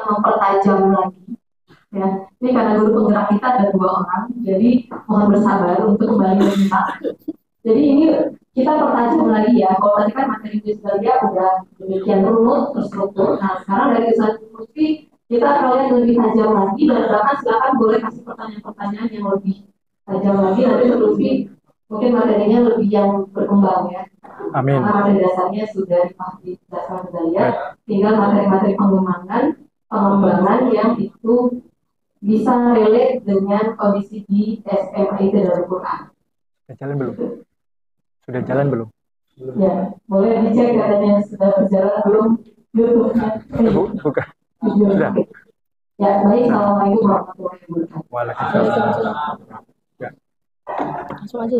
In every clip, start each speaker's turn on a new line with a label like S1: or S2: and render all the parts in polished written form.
S1: mempertajam lagi. Ya, ini karena guru penggerak kita ada 2 orang, jadi mohon bersabar untuk kembali menyimak. Jadi ini kita pertajam lagi ya. Kalau tadi kan materi dia udah demikian runut, terstruktur. Nah, sekarang dari satu kursi kita akan lihat lebih tajam lagi dan bahkan silakan boleh kasih pertanyaan-pertanyaan yang lebih tajam lagi. Nanti Lutfi mungkin materinya lebih yang berkembang ya.
S2: Amin.
S1: Karena materi dasarnya sudah dipahami dasar budaya, tinggal materi-materi pengembangan yang itu bisa relate dengan kondisi di SMA itu dalam Quran.
S2: Sudah jalan belum? Sudah jalan belum?
S1: Ya, boleh dicek katanya sudah berjalan belum YouTube-nya.
S2: Bukan.
S1: Sudah. Ya, baik. Assalamualaikum warahmatullahi wabarakatuh.
S2: Waalaikumsalam. Ya.
S3: Langsung aja.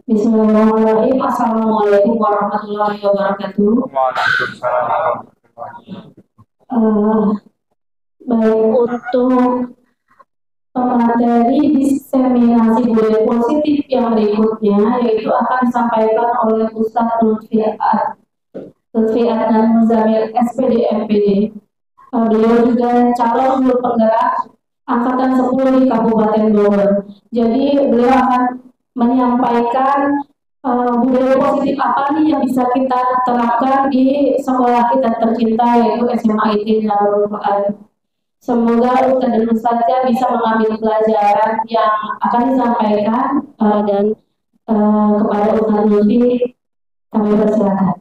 S1: Bismillahirrahmanirrahim. Assalamualaikum warahmatullahi wabarakatuh.
S2: Waalaikumsalam.
S1: Baik, untuk materi diseminasi budaya positif yang berikutnya yaitu akan disampaikan oleh Ustadz Lutfi Adnan Muzamil SPD MPD. Beliau juga calon guru penggerak angkatan 10 di Kabupaten Bogor. Jadi beliau akan menyampaikan budaya positif apa nih yang bisa kita terapkan di sekolah kita tercinta yaitu SMA IT Darul Quran. Semoga Ustaz dan Ustazah bisa mengambil pelajaran yang akan disampaikan dan kepada Ustaz Lutfi kami persilakan.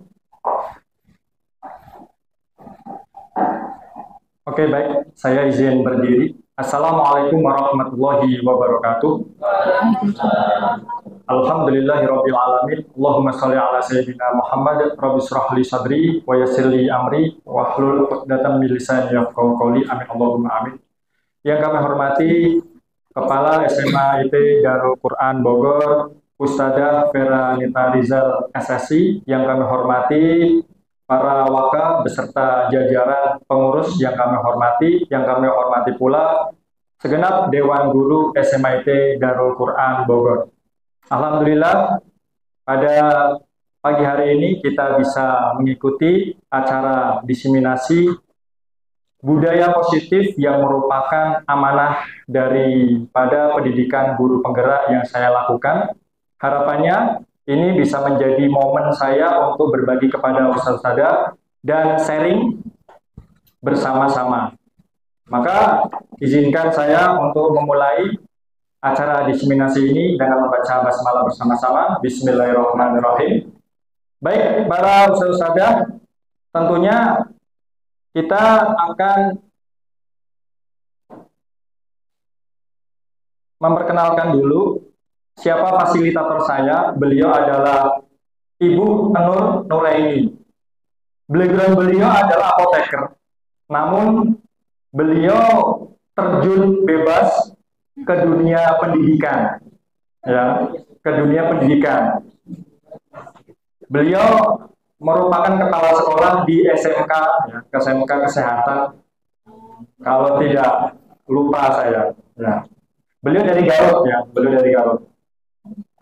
S2: Oke, baik. Saya izin berdiri. Assalamualaikum warahmatullahi wabarakatuh. Alhamdulillahirabbil alamin. Allahumma shalli ala sayyidina Muhammad. Rabbi shrah li sadri wa yassir li amri wa hlul 'uqdatam min lisani yafqahu qawli. Amin Allahumma amin. Yang kami hormati Kepala SMA IT Darul Quran Bogor, Ustadzah Vera Nita Rizal SSI. Yang kami hormati para wakaf beserta jajaran pengurus yang kami hormati pula segenap Dewan Guru SMA IT Darul Quran Bogor. Alhamdulillah, pada pagi hari ini kita bisa mengikuti acara diseminasi budaya positif yang merupakan amanah daripada pendidikan guru penggerak yang saya lakukan. Harapannya ini bisa menjadi momen saya untuk berbagi kepada ustaz-ustadzah dan sharing bersama-sama. Maka izinkan saya untuk memulai acara diseminasi ini dengan membaca basmalah bersama-sama. Bismillahirrahmanirrahim. Baik, para ustaz-ustadzah, tentunya kita akan memperkenalkan dulu siapa fasilitator saya. Beliau adalah Ibu Nur Nuraini. Background beliau adalah apoteker, namun beliau terjun bebas ke dunia pendidikan, ya, ke dunia pendidikan. Beliau merupakan kepala sekolah di SMK, ya, SMK Kesehatan, kalau tidak lupa saya. Ya. Beliau dari Garut, ya, beliau dari Garut.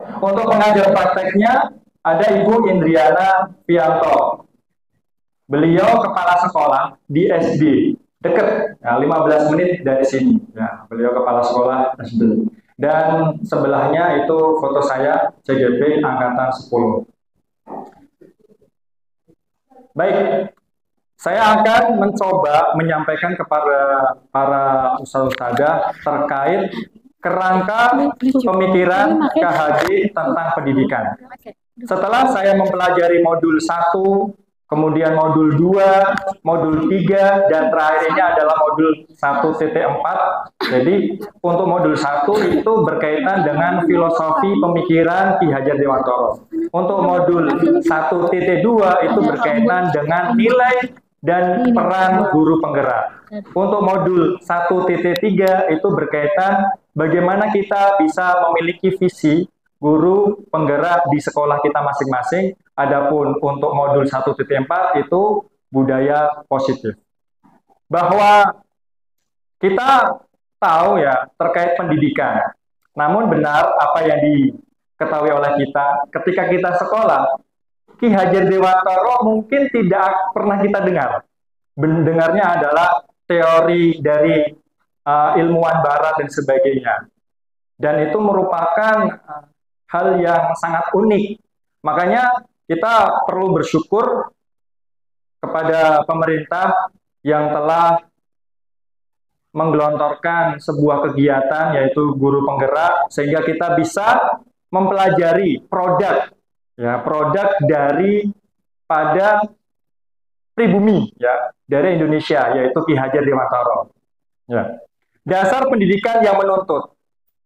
S2: Untuk pengajar prakteknya ada Ibu Indriana Pianto. Beliau kepala sekolah di SD, dekat, ya, 15 menit dari sini. Ya, beliau kepala sekolah SD. Dan sebelahnya itu foto saya CGP angkatan 10. Baik, saya akan mencoba menyampaikan kepada para ustaz-ustadzah terkait kerangka pemikiran KHD tentang pendidikan. Setelah saya mempelajari modul 1, kemudian modul 2, modul 3, dan terakhir ini adalah modul 1.4. Jadi untuk modul 1 itu berkaitan dengan filosofi pemikiran Ki Hajar Dewantoro. Untuk modul 1.2 itu berkaitan dengan nilai dan peran guru penggerak. Untuk modul 1.3 itu berkaitan bagaimana kita bisa memiliki visi guru penggerak di sekolah kita masing-masing. Adapun untuk modul 1.4 itu budaya positif. Bahwa kita tahu ya terkait pendidikan. Namun benar apa yang diketahui oleh kita ketika kita sekolah, Ki Hajar Dewantara mungkin tidak pernah kita dengar. Dengarnya adalah teori dari ilmuwan barat dan sebagainya. Dan itu merupakan hal yang sangat unik. Makanya kita perlu bersyukur kepada pemerintah yang telah menggelontorkan sebuah kegiatan yaitu guru penggerak sehingga kita bisa mempelajari produk dari pada pribumi ya dari Indonesia yaitu Ki Hajar Dewantara. Ya. Dasar pendidikan yang menuntut.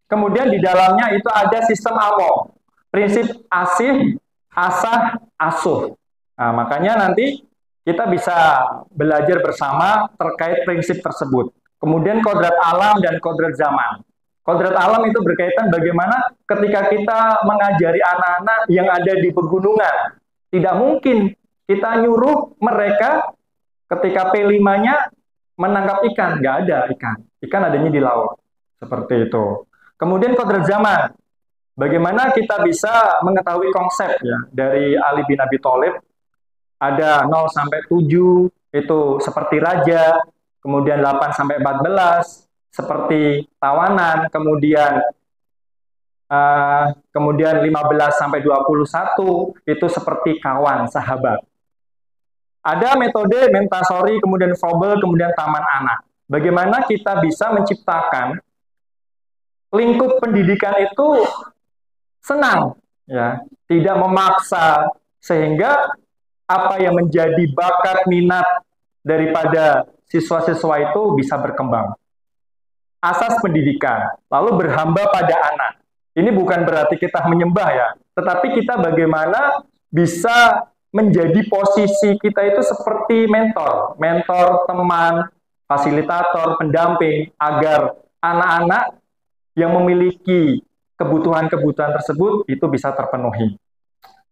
S2: Kemudian di dalamnya itu ada sistem AMO, prinsip asih, asah, asuh. Nah, makanya nanti kita bisa belajar bersama terkait prinsip tersebut. Kemudian kodrat alam dan kodrat zaman. Kodrat alam itu berkaitan bagaimana ketika kita mengajari anak-anak yang ada di pegunungan. Tidak mungkin kita nyuruh mereka ketika P5-nya menangkap ikan. Nggak ada ikan. Ikan adanya di laut. Seperti itu. Kemudian kodrat zaman. Bagaimana kita bisa mengetahui konsep ya dari Ali bin Abi Thalib. Ada 0 sampai 7 itu seperti raja, kemudian 8 sampai 14 seperti tawanan, kemudian 15 sampai 21 itu seperti kawan, sahabat. Ada metode Montessori, kemudian Froebel, kemudian taman anak. Bagaimana kita bisa menciptakan lingkup pendidikan itu senang, ya, tidak memaksa, sehingga apa yang menjadi bakat minat daripada siswa-siswa itu bisa berkembang. Asas pendidikan, lalu berhamba pada anak. Ini bukan berarti kita menyembah ya, tetapi kita bagaimana bisa menjadi posisi kita itu seperti mentor, teman, fasilitator, pendamping, agar anak-anak yang memiliki kebutuhan-kebutuhan tersebut itu bisa terpenuhi.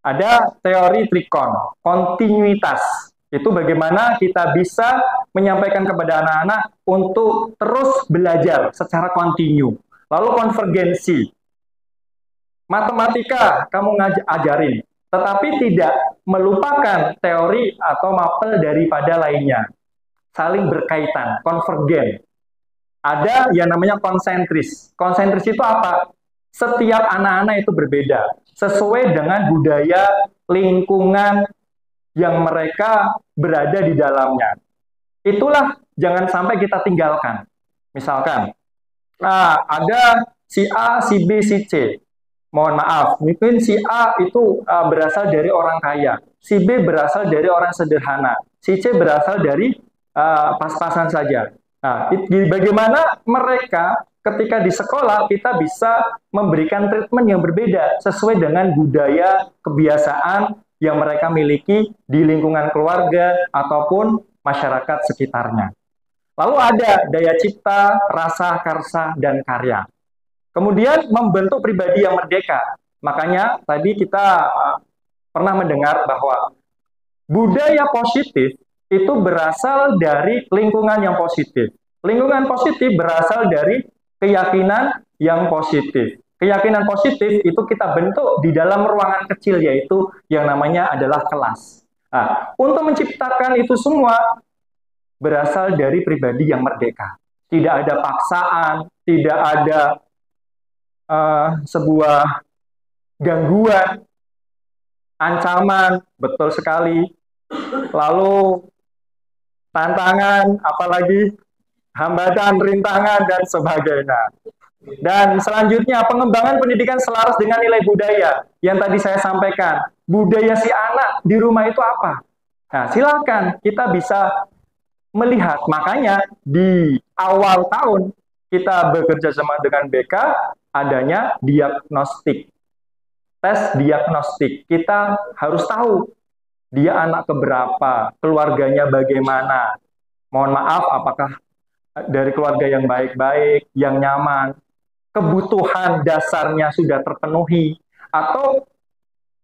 S2: Ada teori trikon, kontinuitas. Itu bagaimana kita bisa menyampaikan kepada anak-anak untuk terus belajar secara kontinu. Lalu konvergensi. Matematika kamu ajarin, tetapi tidak melupakan teori atau mapel daripada lainnya. Saling berkaitan, konvergen. Ada yang namanya konsentris. Konsentris itu apa? Setiap anak-anak itu berbeda, sesuai dengan budaya, lingkungan yang mereka berada di dalamnya. Itulah jangan sampai kita tinggalkan. Misalkan, ada si A, si B, si C. Mohon maaf, mungkin si A itu berasal dari orang kaya, si B berasal dari orang sederhana, si C berasal dari pas-pasan saja. Nah, bagaimana mereka ketika di sekolah kita bisa memberikan treatment yang berbeda sesuai dengan budaya, kebiasaan yang mereka miliki di lingkungan keluarga ataupun masyarakat sekitarnya. Lalu ada daya cipta, rasa, karsa, dan karya. Kemudian membentuk pribadi yang merdeka. Makanya tadi kita pernah mendengar bahwa budaya positif itu berasal dari lingkungan yang positif. Lingkungan positif berasal dari keyakinan yang positif. Keyakinan positif itu kita bentuk di dalam ruangan kecil, yaitu yang namanya adalah kelas. Nah, untuk menciptakan itu semua berasal dari pribadi yang merdeka. Tidak ada paksaan, tidak ada sebuah gangguan, ancaman, betul sekali. Lalu tantangan, apalagi hambatan, rintangan, dan sebagainya. Dan selanjutnya, pengembangan pendidikan selaras dengan nilai budaya yang tadi saya sampaikan. Budaya si anak di rumah itu apa? Nah, silakan kita bisa melihat. Makanya di awal tahun kita bekerja sama dengan BK, adanya diagnostik. Tes diagnostik. Kita harus tahu dia anak keberapa, keluarganya bagaimana. Mohon maaf, apakah dari keluarga yang baik-baik, yang nyaman, kebutuhan dasarnya sudah terpenuhi, atau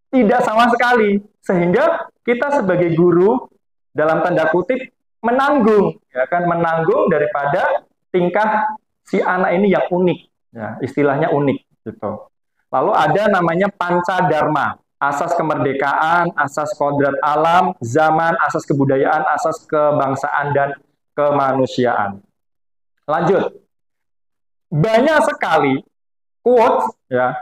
S2: tidak sama sekali, sehingga kita sebagai guru dalam tanda kutip menanggung, ya kan, menanggung daripada tingkah si anak ini yang unik, ya, istilahnya unik gitu. Lalu ada namanya panca dharma. asas kemerdekaan, asas kodrat alam, zaman, asas kebudayaan, asas kebangsaan, dan kemanusiaan. Lanjut. Banyak sekali quotes ya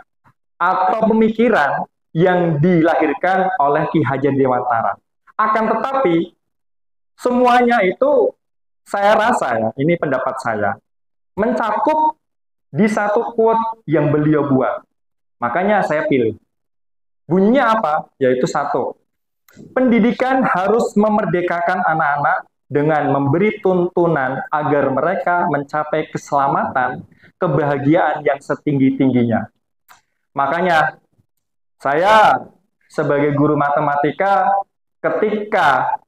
S2: atau pemikiran yang dilahirkan oleh Ki Hajar Dewantara. Akan tetapi semuanya itu saya rasa ya, ini pendapat saya, mencakup di satu quote yang beliau buat. Makanya saya pilih. Bunyinya apa? Yaitu satu. Pendidikan harus memerdekakan anak-anak dengan memberi tuntunan agar mereka mencapai keselamatan, kebahagiaan yang setinggi-tingginya. Makanya saya sebagai guru matematika ketika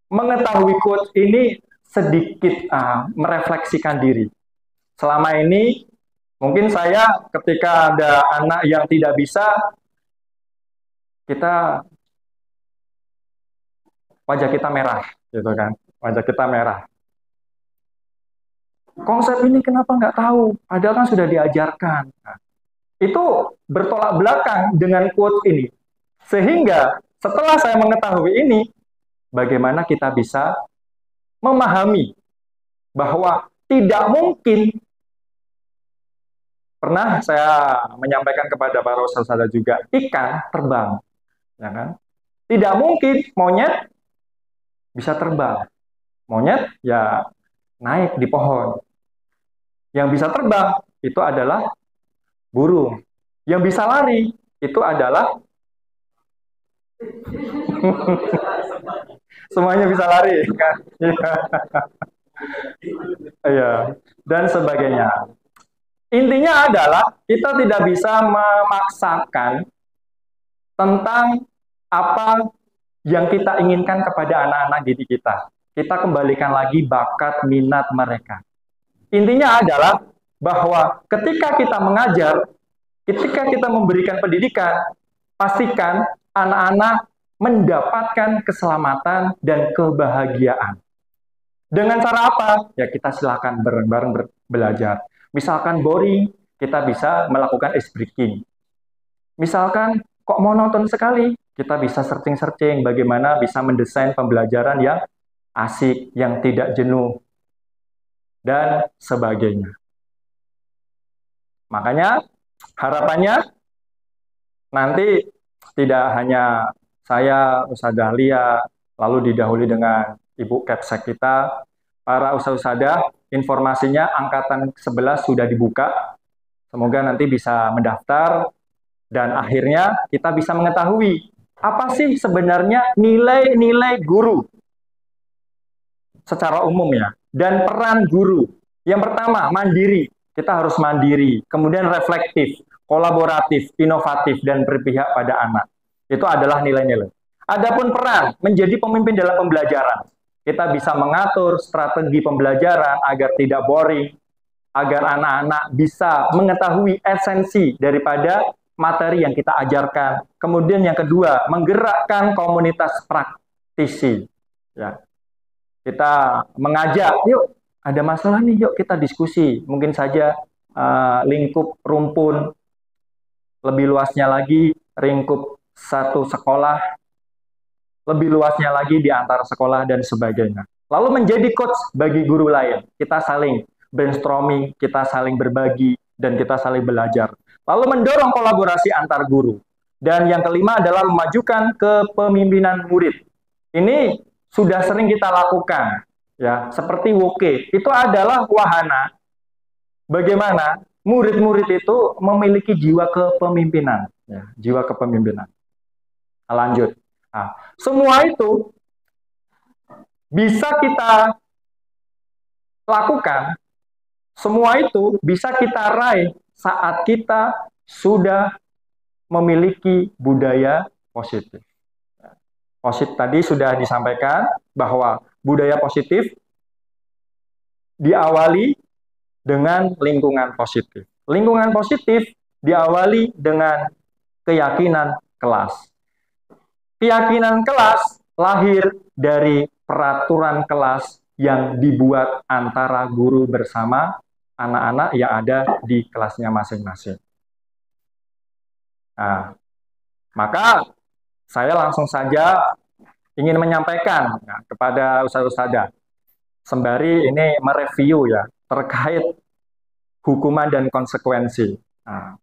S2: mengetahui quote ini sedikit merefleksikan diri. Selama ini mungkin saya ketika ada anak yang tidak bisa, wajah kita merah, gitu kan? Wajah kita merah. Konsep ini kenapa nggak tahu? Padahal kan sudah diajarkan. Nah, itu bertolak belakang dengan quote ini. Sehingga setelah saya mengetahui ini, bagaimana kita bisa memahami bahwa tidak mungkin, pernah saya menyampaikan kepada para ustadz juga, ikan terbang, ya kan? Tidak mungkin monyet bisa terbang. Monyet ya naik di pohon. Yang bisa terbang itu adalah burung. Yang bisa lari itu adalah semuanya bisa lari kan? Ya, dan sebagainya. Intinya adalah kita tidak bisa memaksakan tentang apa yang kita inginkan kepada anak-anak didik kita. Kita kembalikan lagi bakat minat mereka. Intinya adalah bahwa ketika kita mengajar, ketika kita memberikan pendidikan, pastikan anak-anak mendapatkan keselamatan dan kebahagiaan. Dengan cara apa? Ya kita silakan bareng-bareng belajar. Misalkan boring, kita bisa melakukan ice breaking. Misalkan kok monoton sekali, kita bisa searching-searching bagaimana bisa mendesain pembelajaran yang asik, yang tidak jenuh, dan sebagainya. Makanya harapannya nanti tidak hanya saya, Ustadzah Dahlia, lalu didahului dengan Ibu Kepsek kita, para ustadzah, informasinya angkatan 11 sudah dibuka. Semoga nanti bisa mendaftar dan akhirnya kita bisa mengetahui apa sih sebenarnya nilai-nilai guru secara umum ya, dan peran guru. Yang pertama, mandiri. Kita harus mandiri, kemudian reflektif, kolaboratif, inovatif, dan berpihak pada anak. Itu adalah nilai-nilai. Adapun peran menjadi pemimpin dalam pembelajaran. Kita bisa mengatur strategi pembelajaran agar tidak boring, agar anak-anak bisa mengetahui esensi daripada materi yang kita ajarkan. Kemudian yang kedua, menggerakkan komunitas praktisi. Ya. Kita mengajak, yuk ada masalah nih, yuk kita diskusi. Mungkin saja lingkup rumpun, lebih luasnya lagi lingkup satu sekolah, lebih luasnya lagi di antara sekolah dan sebagainya. Lalu menjadi coach bagi guru lain. Kita saling brainstorming, kita saling berbagi, dan kita saling belajar. Lalu mendorong kolaborasi antar guru. Dan yang kelima adalah memajukan kepemimpinan murid. Ini sudah sering kita lakukan, ya, seperti WOKE. Itu adalah wahana bagaimana murid-murid itu memiliki jiwa kepemimpinan, ya, jiwa kepemimpinan. Lanjut. Nah, semua itu bisa kita lakukan, semua itu bisa kita raih saat kita sudah memiliki budaya positif. Positif tadi sudah disampaikan bahwa budaya positif diawali dengan lingkungan positif. Lingkungan positif diawali dengan keyakinan kelas. Keyakinan kelas lahir dari peraturan kelas yang dibuat antara guru bersama anak-anak yang ada di kelasnya masing-masing. Nah, Maka saya langsung saja ingin menyampaikan kepada ustadz-ustadzah sembari ini mereview ya terkait hukuman dan konsekuensi. Nah,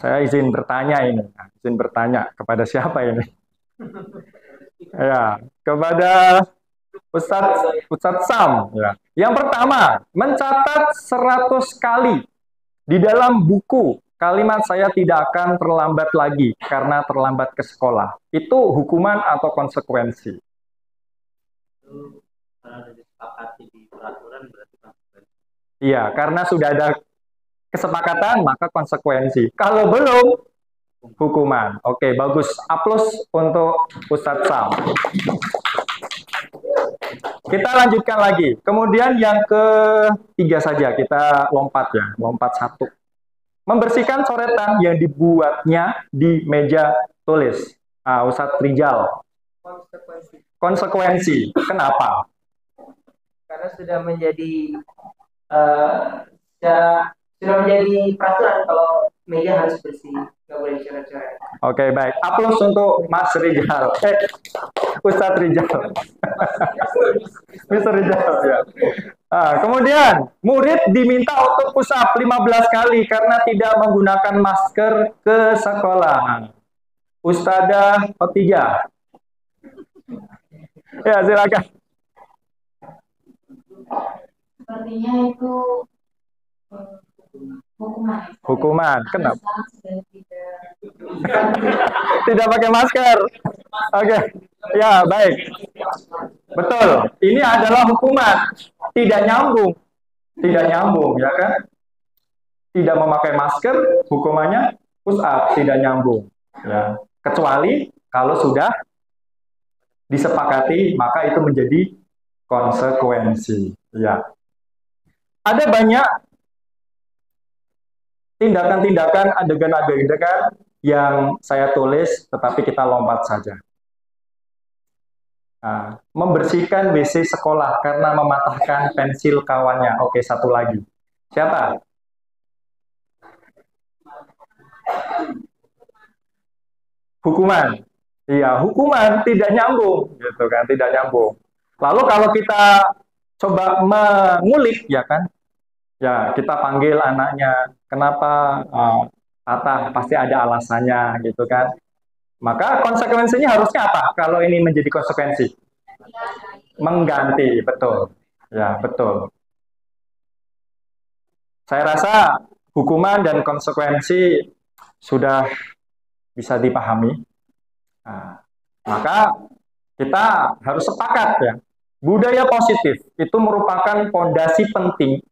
S2: saya izin bertanya ini, izin bertanya kepada siapa ini? Ya, kepada Ustadz Sam. Ya. Yang pertama, mencatat 100 kali di dalam buku kalimat saya tidak akan terlambat lagi karena terlambat ke sekolah. Itu hukuman atau konsekuensi? Iya, karena sudah ada kesepakatan maka konsekuensi. Kalau belum, hukuman. Oke, bagus. Aplaus untuk Ustadz Sam. Kita lanjutkan lagi. Kemudian yang ketiga saja, kita lompat ya, lompat satu. Membersihkan coretan yang dibuatnya di meja tulis. Ustadz Rijal. Konsekuensi. Kenapa?
S4: Karena sudah menjadi sudah menjadi peraturan kalau meja harus bersih, nggak boleh coret-coret.
S2: Oke, baik. Aplaus untuk Mas Rijal. Ustadz Rijal. Mr. Rijal, ya. Kemudian, murid diminta untuk push up 15 kali karena tidak menggunakan masker ke sekolah. Ustadzah Khotijah. Ya, silakan.
S1: Sepertinya itu hukuman.
S2: Hukuman, kenapa? Tidak pakai masker. Oke, ya baik. Betul. Ini adalah hukuman. Tidak nyambung, ya kan? Tidak memakai masker, hukumannya push up, tidak nyambung. Ya. Kecuali kalau sudah disepakati, maka itu menjadi konsekuensi. Ya. Ada banyak tindakan-tindakan, adegan-adegan yang saya tulis, tetapi kita lompat saja. Membersihkan WC sekolah karena mematahkan pensil kawannya. Oke, satu lagi. Siapa? Hukuman. Iya, hukuman tidak nyambung, gitu kan? Tidak nyambung. Lalu kalau kita coba mengulik, ya kan? Ya, kita panggil anaknya, kenapa patah? Pasti ada alasannya, gitu kan? Maka konsekuensinya harusnya apa? Kalau ini menjadi konsekuensi, mengganti, betul, ya betul. Saya rasa hukuman dan konsekuensi sudah bisa dipahami. Maka kita harus sepakat ya, budaya positif itu merupakan fondasi penting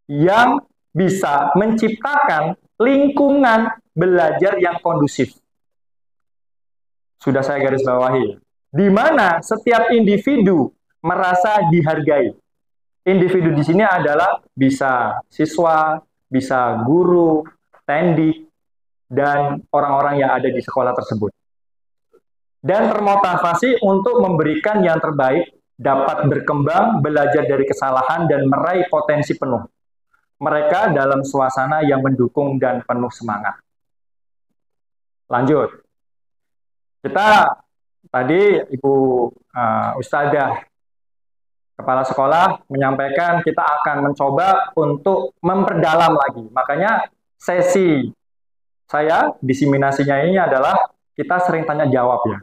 S2: yang bisa menciptakan lingkungan belajar yang kondusif. Sudah saya garis bawahi, di mana setiap individu merasa dihargai. Individu di sini adalah bisa siswa, bisa guru, tendik, dan orang-orang yang ada di sekolah tersebut. Dan termotivasi untuk memberikan yang terbaik, dapat berkembang, belajar dari kesalahan, dan meraih potensi penuh. Mereka dalam suasana yang mendukung dan penuh semangat. Lanjut. Kita tadi Ibu Ustadzah Kepala Sekolah menyampaikan kita akan mencoba untuk memperdalam lagi. Makanya sesi saya, diseminasinya ini adalah kita sering tanya jawab ya.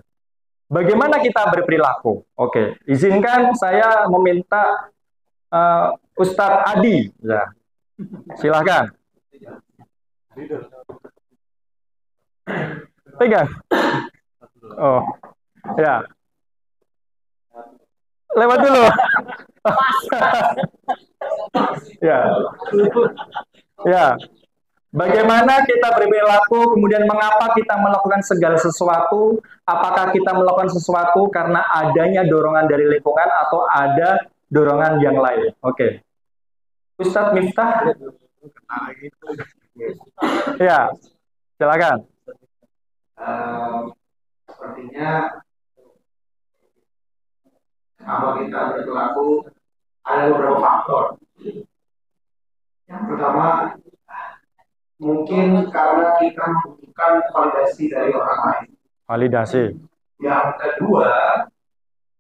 S2: Bagaimana kita berperilaku? Oke, izinkan saya meminta Ustadz Adi. Ya. Silahkan. Pegang. Oh, ya. Lewat dulu. Ya. Ya. Bagaimana kita berperilaku, kemudian mengapa kita melakukan segala sesuatu, apakah kita melakukan sesuatu karena adanya dorongan dari lingkungan atau ada dorongan yang lain. Oke. Ustadz Miftah. Ya, silakan.
S5: Sepertinya kalau kita berperilaku ada beberapa faktor. Yang pertama, mungkin karena kita membutuhkan validasi dari orang lain.
S2: Validasi.
S5: Yang kedua,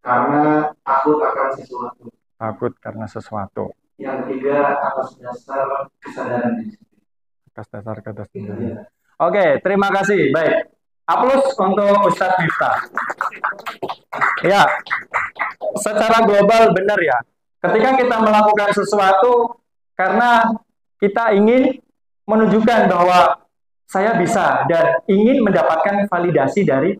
S5: karena takut akan sesuatu.
S2: Takut karena sesuatu.
S5: Yang ketiga, atas dasar kesadaran diri.
S2: Atas dasar kata
S5: Itu
S2: sendiri.
S5: ya.
S2: Oke, terima kasih. Baik. Aplaus untuk Ustadz Miftah. Ya, secara global benar ya. Ketika kita melakukan sesuatu karena kita ingin menunjukkan bahwa saya bisa dan ingin mendapatkan validasi dari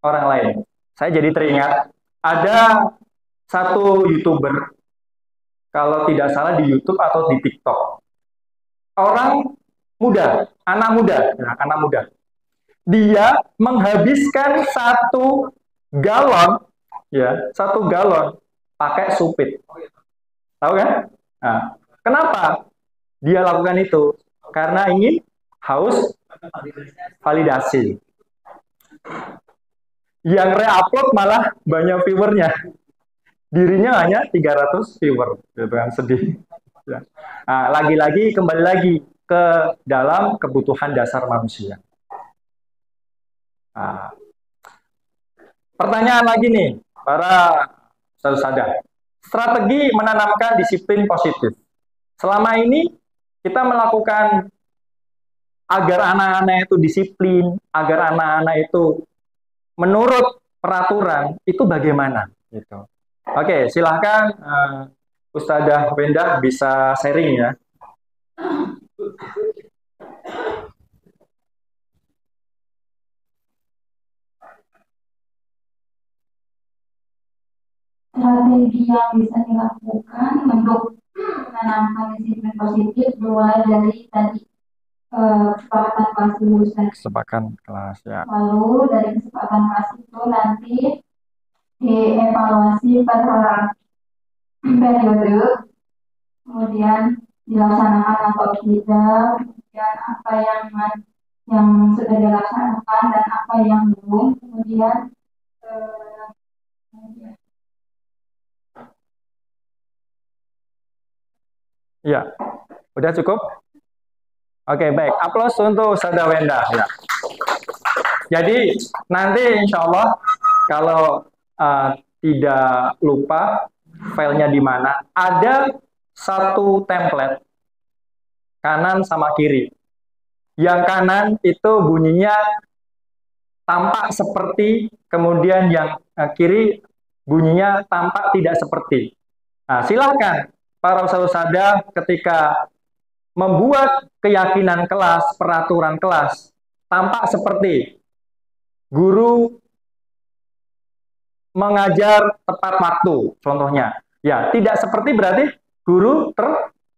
S2: orang lain. Saya jadi teringat ada satu YouTuber, kalau tidak salah di YouTube atau di TikTok. Orang muda, anak muda. Dia menghabiskan 1 galon, ya, 1 galon pakai supit. Tahu kan? Nah, kenapa dia lakukan itu? Karena ingin haus validasi. Yang re-upload malah banyak viewernya. Dirinya hanya 300 viewer, gitu kan, sedih. Ya. Nah, lagi-lagi kembali lagi ke dalam kebutuhan dasar manusia. Nah, pertanyaan lagi nih, para saudara, strategi menanamkan disiplin positif. Selama ini kita melakukan agar anak-anak itu disiplin, agar anak-anak itu menurut peraturan, itu bagaimana? Gitu. Oke, silahkan Ustadzah Wendah bisa sharing ya.
S1: Strategi yang bisa dilakukan untuk menanamkan disiplin positif mulai dari tadi kesepakatan kelas dulu.
S2: Kesepakatan kelas ya.
S1: Lalu dari kesepakatan kelas itu nanti dievaluasi per periode, kemudian dilaksanakan atau tidak, kemudian apa yang sudah dilaksanakan dan apa yang belum, kemudian
S2: Ya, udah cukup? Oke, baik. Aplaus untuk Ustadzah Wendah. Ya. Jadi nanti insya Allah kalau tidak lupa filenya di mana, ada satu template kanan sama kiri. Yang kanan itu bunyinya tampak seperti, kemudian yang kiri bunyinya tampak tidak seperti. Nah, silakan para ustadzah ketika membuat keyakinan kelas, peraturan kelas, tampak seperti guru mengajar tepat waktu, contohnya. Ya, tidak seperti berarti guru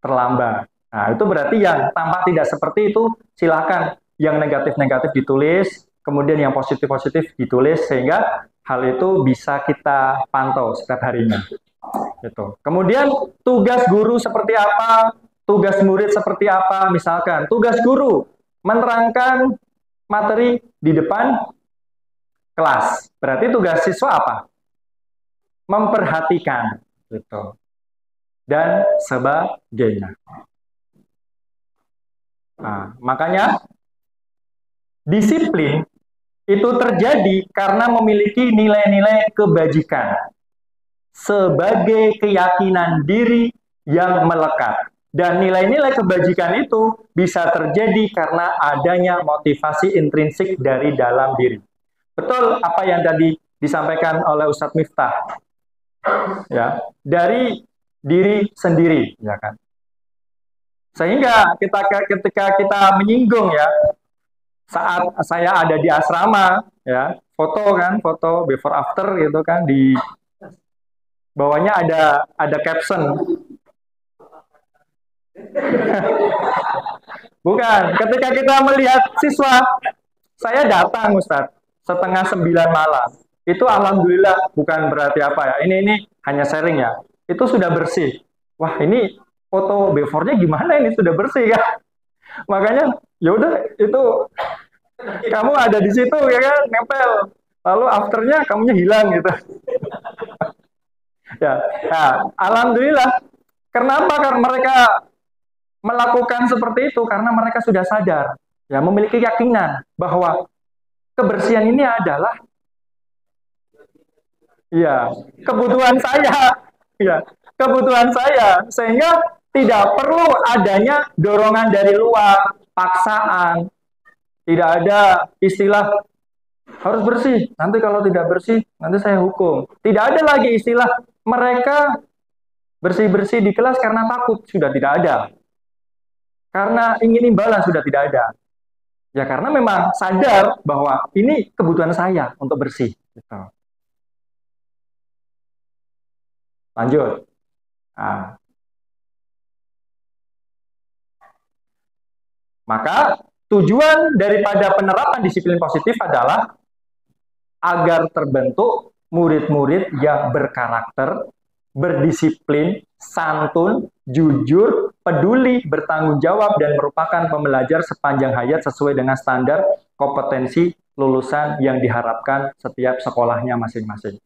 S2: terlambat. Nah, itu berarti yang tampak tidak seperti itu, silakan yang negatif-negatif ditulis, kemudian yang positif-positif ditulis, sehingga hal itu bisa kita pantau setiap harinya. Gitu. Kemudian tugas guru seperti apa, tugas murid seperti apa, misalkan tugas guru menerangkan materi di depan kelas, berarti tugas siswa apa? Memperhatikan, gitu, dan sebagainya. Nah, makanya disiplin itu terjadi karena memiliki nilai-nilai kebajikan sebagai keyakinan diri yang melekat. Dan nilai-nilai kebajikan itu bisa terjadi karena adanya motivasi intrinsik dari dalam diri. Betul apa yang tadi disampaikan oleh Ustadz Miftah. Ya, dari diri sendiri, ya kan. Sehingga ketika kita menyinggung ya, saat saya ada di asrama, ya, foto before after gitu kan, di bawahnya ada caption. Bukan, ketika kita melihat siswa, saya datang Ustadz, 8:30 malam. Itu alhamdulillah bukan berarti apa ya. Ini hanya sharing ya. Itu sudah bersih. Wah, ini foto before-nya gimana ini sudah bersih ya. Makanya yaudah itu kamu ada di situ ya kan, nempel. Lalu afternya kamunya hilang gitu. Ya, nah, alhamdulillah. Kenapa? Karena mereka melakukan seperti itu karena mereka sudah sadar, ya, memiliki keyakinan bahwa kebersihan ini adalah ya kebutuhan saya, ya kebutuhan saya, sehingga tidak perlu adanya dorongan dari luar, paksaan. Tidak ada istilah harus bersih, nanti kalau tidak bersih, nanti saya hukum. Tidak ada lagi istilah mereka bersih-bersih di kelas karena takut, sudah tidak ada. Karena ingin imbalan, sudah tidak ada. Ya karena memang sadar bahwa ini kebutuhan saya untuk bersih. Gitu. Lanjut. Nah. Maka tujuan daripada penerapan disiplin positif adalah agar terbentuk murid-murid yang berkarakter, berdisiplin, santun, jujur, peduli, bertanggung jawab, dan merupakan pembelajar sepanjang hayat sesuai dengan standar kompetensi lulusan yang diharapkan setiap sekolahnya masing-masing.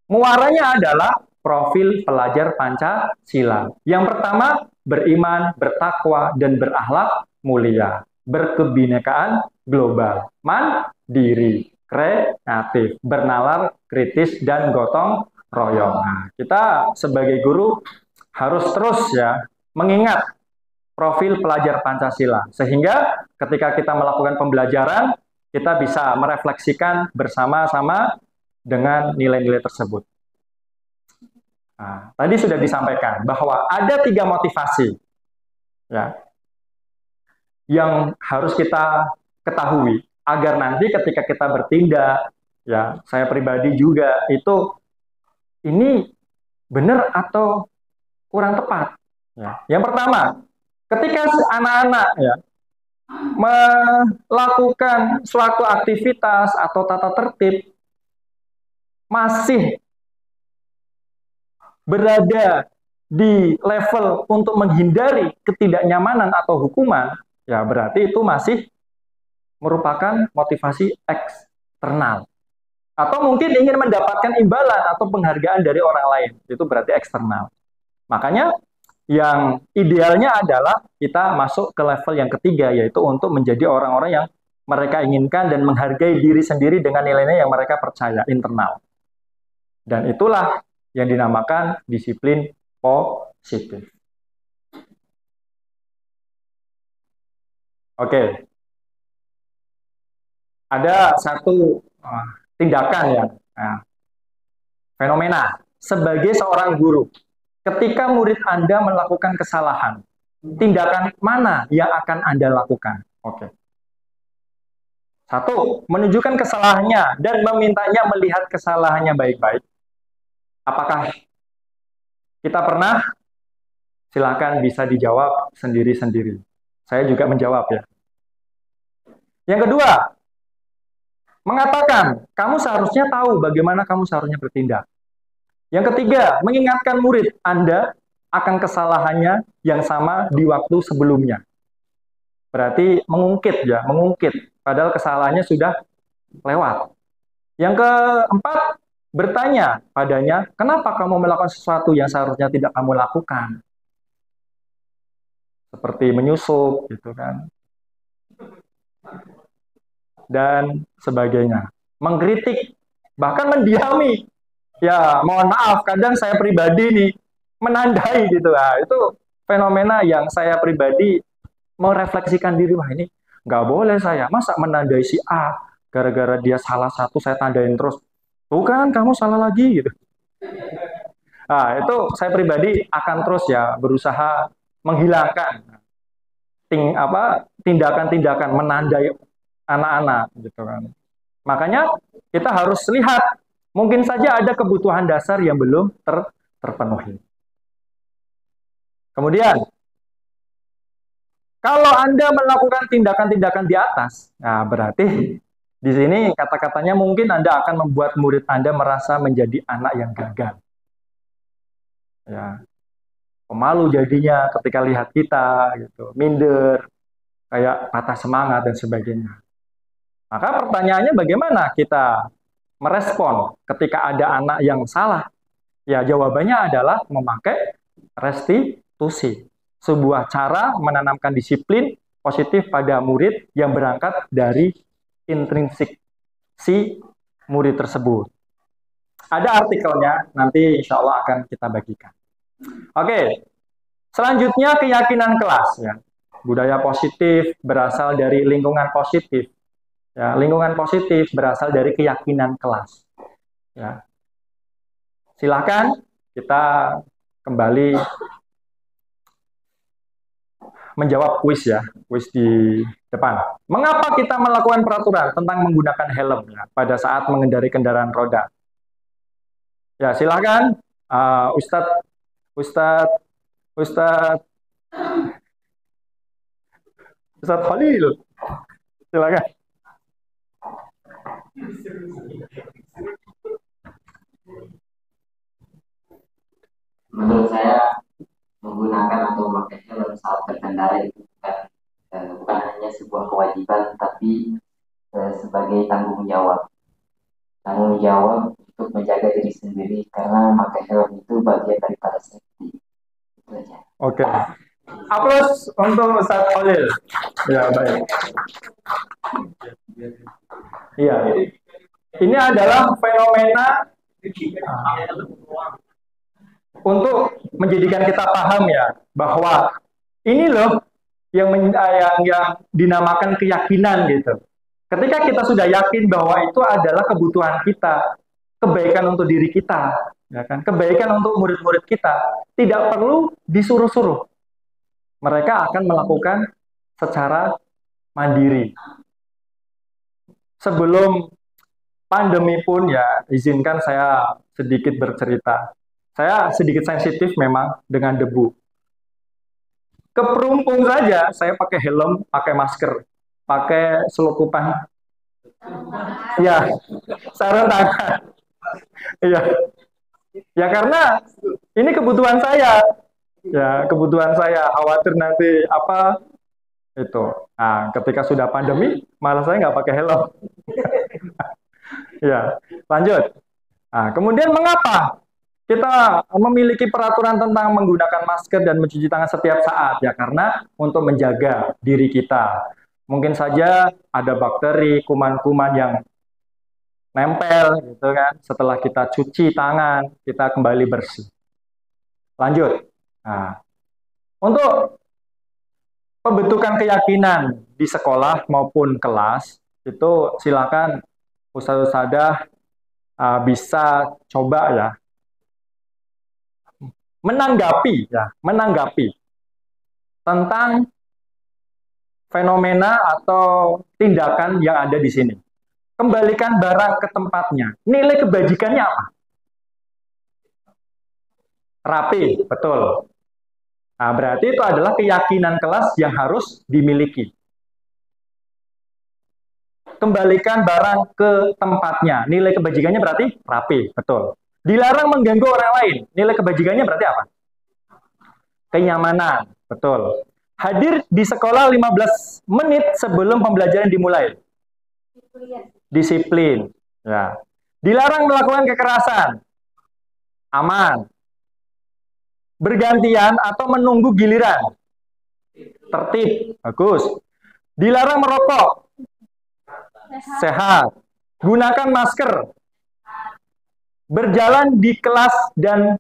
S2: Muaranya adalah profil pelajar Pancasila. Yang pertama, beriman, bertakwa, dan berakhlak mulia, berkebinekaan global, mandiri, kreatif, bernalar, kritis, dan gotong royong. Nah, kita sebagai guru harus terus ya mengingat profil pelajar Pancasila, sehingga ketika kita melakukan pembelajaran, kita bisa merefleksikan bersama-sama dengan nilai-nilai tersebut. Nah, tadi sudah disampaikan bahwa ada 3 motivasi ya, yang harus kita ketahui agar nanti ketika kita bertindak, ya saya pribadi juga itu ini benar atau kurang tepat. Ya. Yang pertama, ketika anak-anak ya melakukan suatu aktivitas atau tata tertib masih berada di level untuk menghindari ketidaknyamanan atau hukuman, ya berarti itu masih merupakan motivasi eksternal. Atau mungkin ingin mendapatkan imbalan atau penghargaan dari orang lain, itu berarti eksternal. Makanya yang idealnya adalah kita masuk ke level yang ketiga, yaitu untuk menjadi orang-orang yang mereka inginkan dan menghargai diri sendiri dengan nilai-nilai yang mereka percaya, internal. Dan itulah yang dinamakan disiplin positif. Oke. Ada satu tindakan ya, fenomena sebagai seorang guru. Ketika murid Anda melakukan kesalahan, tindakan mana yang akan Anda lakukan? Oke. 1, menunjukkan kesalahannya dan memintanya melihat kesalahannya baik-baik. Apakah kita pernah? Silakan bisa dijawab sendiri-sendiri. Saya juga menjawab ya. Yang kedua, mengatakan, kamu seharusnya tahu bagaimana kamu seharusnya bertindak. Yang ketiga, mengingatkan murid Anda akan kesalahannya yang sama di waktu sebelumnya. Berarti mengungkit ya, mengungkit. Padahal kesalahannya sudah lewat. Yang keempat, bertanya padanya, kenapa kamu melakukan sesuatu yang seharusnya tidak kamu lakukan? Seperti menyusup, gitu kan. Dan sebagainya. Mengkritik, bahkan mendiami. Ya, mohon maaf, kadang saya pribadi nih, menandai gitu. Nah, itu fenomena yang saya pribadi merefleksikan diri, wah ini nggak boleh saya. Masa menandai si A, gara-gara dia salah satu, saya tandain terus. Tuh kan, kamu salah lagi, gitu. Nah, itu saya pribadi akan terus ya, berusaha menghilangkan tindakan-tindakan menandai anak-anak gitu kan. Makanya kita harus lihat, mungkin saja ada kebutuhan dasar yang belum terpenuhi. Kemudian, kalau Anda melakukan tindakan-tindakan di atas, nah berarti di sini kata-katanya mungkin Anda akan membuat murid Anda merasa menjadi anak yang gagal. Ya, pemalu jadinya ketika lihat kita, gitu, minder, kayak patah semangat dan sebagainya. Maka pertanyaannya bagaimana kita merespon ketika ada anak yang salah? Ya jawabannya adalah memakai restitusi. Sebuah cara menanamkan disiplin positif pada murid yang berangkat dari intrinsik si murid tersebut. Ada artikelnya, nanti insya Allah akan kita bagikan. Oke, selanjutnya keyakinan kelas. Ya. Budaya positif berasal dari lingkungan positif. Ya, lingkungan positif berasal dari keyakinan kelas. Ya. Silakan kita kembali menjawab kuis ya, kuis di depan. Mengapa kita melakukan peraturan tentang menggunakan helm ya, pada saat mengendarai kendaraan roda? Ya, silakan Ustadz Khalil, silakan.
S6: Menurut saya menggunakan atau memakai helm saat berkendara itu bukan hanya sebuah kewajiban, tapi sebagai tanggung jawab untuk menjaga diri sendiri, karena memakai helm itu bagian daripada safety. Itu aja.
S2: Oke. Aplaus untuk Ustaz Khalil. Ya, baik. Iya. Ini adalah fenomena untuk menjadikan kita paham ya bahwa ini loh yang dinamakan keyakinan gitu. Ketika kita sudah yakin bahwa itu adalah kebutuhan kita, kebaikan untuk diri kita, ya kan? Kebaikan untuk murid-murid kita, tidak perlu disuruh-suruh. Mereka akan melakukan secara mandiri. Sebelum pandemi pun ya, izinkan saya sedikit bercerita. Saya sedikit sensitif memang dengan debu. Keperumpung saja, saya pakai helm, pakai masker, pakai selukupan. Ya, sarung tangan. Ya, ya karena ini kebutuhan saya. Ya, kebutuhan saya. Khawatir nanti apa itu. Nah, ketika sudah pandemi, malah saya nggak pakai helm. Ya, lanjut. Nah, kemudian mengapa kita memiliki peraturan tentang menggunakan masker dan mencuci tangan setiap saat? Ya, karena untuk menjaga diri kita. Mungkin saja ada bakteri, kuman-kuman yang nempel, gitu kan. Setelah kita cuci tangan, kita kembali bersih. Lanjut. Nah, untuk pembentukan keyakinan di sekolah maupun kelas, itu silakan Ustadz-Ustadzah bisa coba ya menanggapi tentang fenomena atau tindakan yang ada di sini. Kembalikan barang ke tempatnya. Nilai kebajikannya apa? Rapi, betul. Nah, berarti itu adalah keyakinan kelas yang harus dimiliki. Kembalikan barang ke tempatnya. Nilai kebajikannya berarti rapi, betul. Dilarang mengganggu orang lain. Nilai kebajikannya berarti apa? Kenyamanan, betul. Hadir di sekolah 15 menit sebelum pembelajaran dimulai. Disiplin. Ya. Dilarang melakukan kekerasan. Aman. Bergantian atau menunggu giliran. Tertib. Bagus. Dilarang merokok. Sehat. Gunakan masker. Berjalan di kelas dan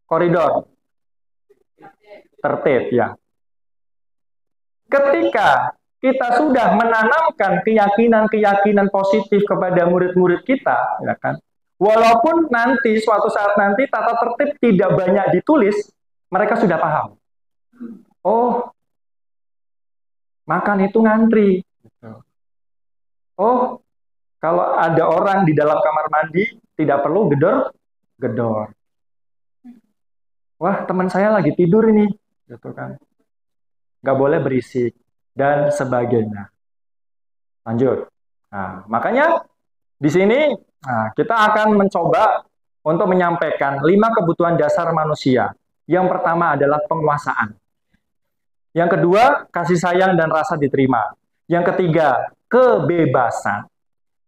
S2: koridor. Tertib, ya. Ketika kita sudah menanamkan keyakinan-keyakinan positif kepada murid-murid kita, ya kan? Walaupun nanti suatu saat nanti tata tertib tidak banyak ditulis, mereka sudah paham. Oh, makan itu ngantri. Oh, kalau ada orang di dalam kamar mandi tidak perlu gedor. Wah, teman saya lagi tidur ini, gitu kan? Nggak boleh berisik dan sebagainya. Lanjut. Nah, makanya di sini kita akan mencoba untuk menyampaikan 5 kebutuhan dasar manusia. Yang pertama adalah penguasaan. Yang kedua, kasih sayang dan rasa diterima. Yang ketiga, kebebasan.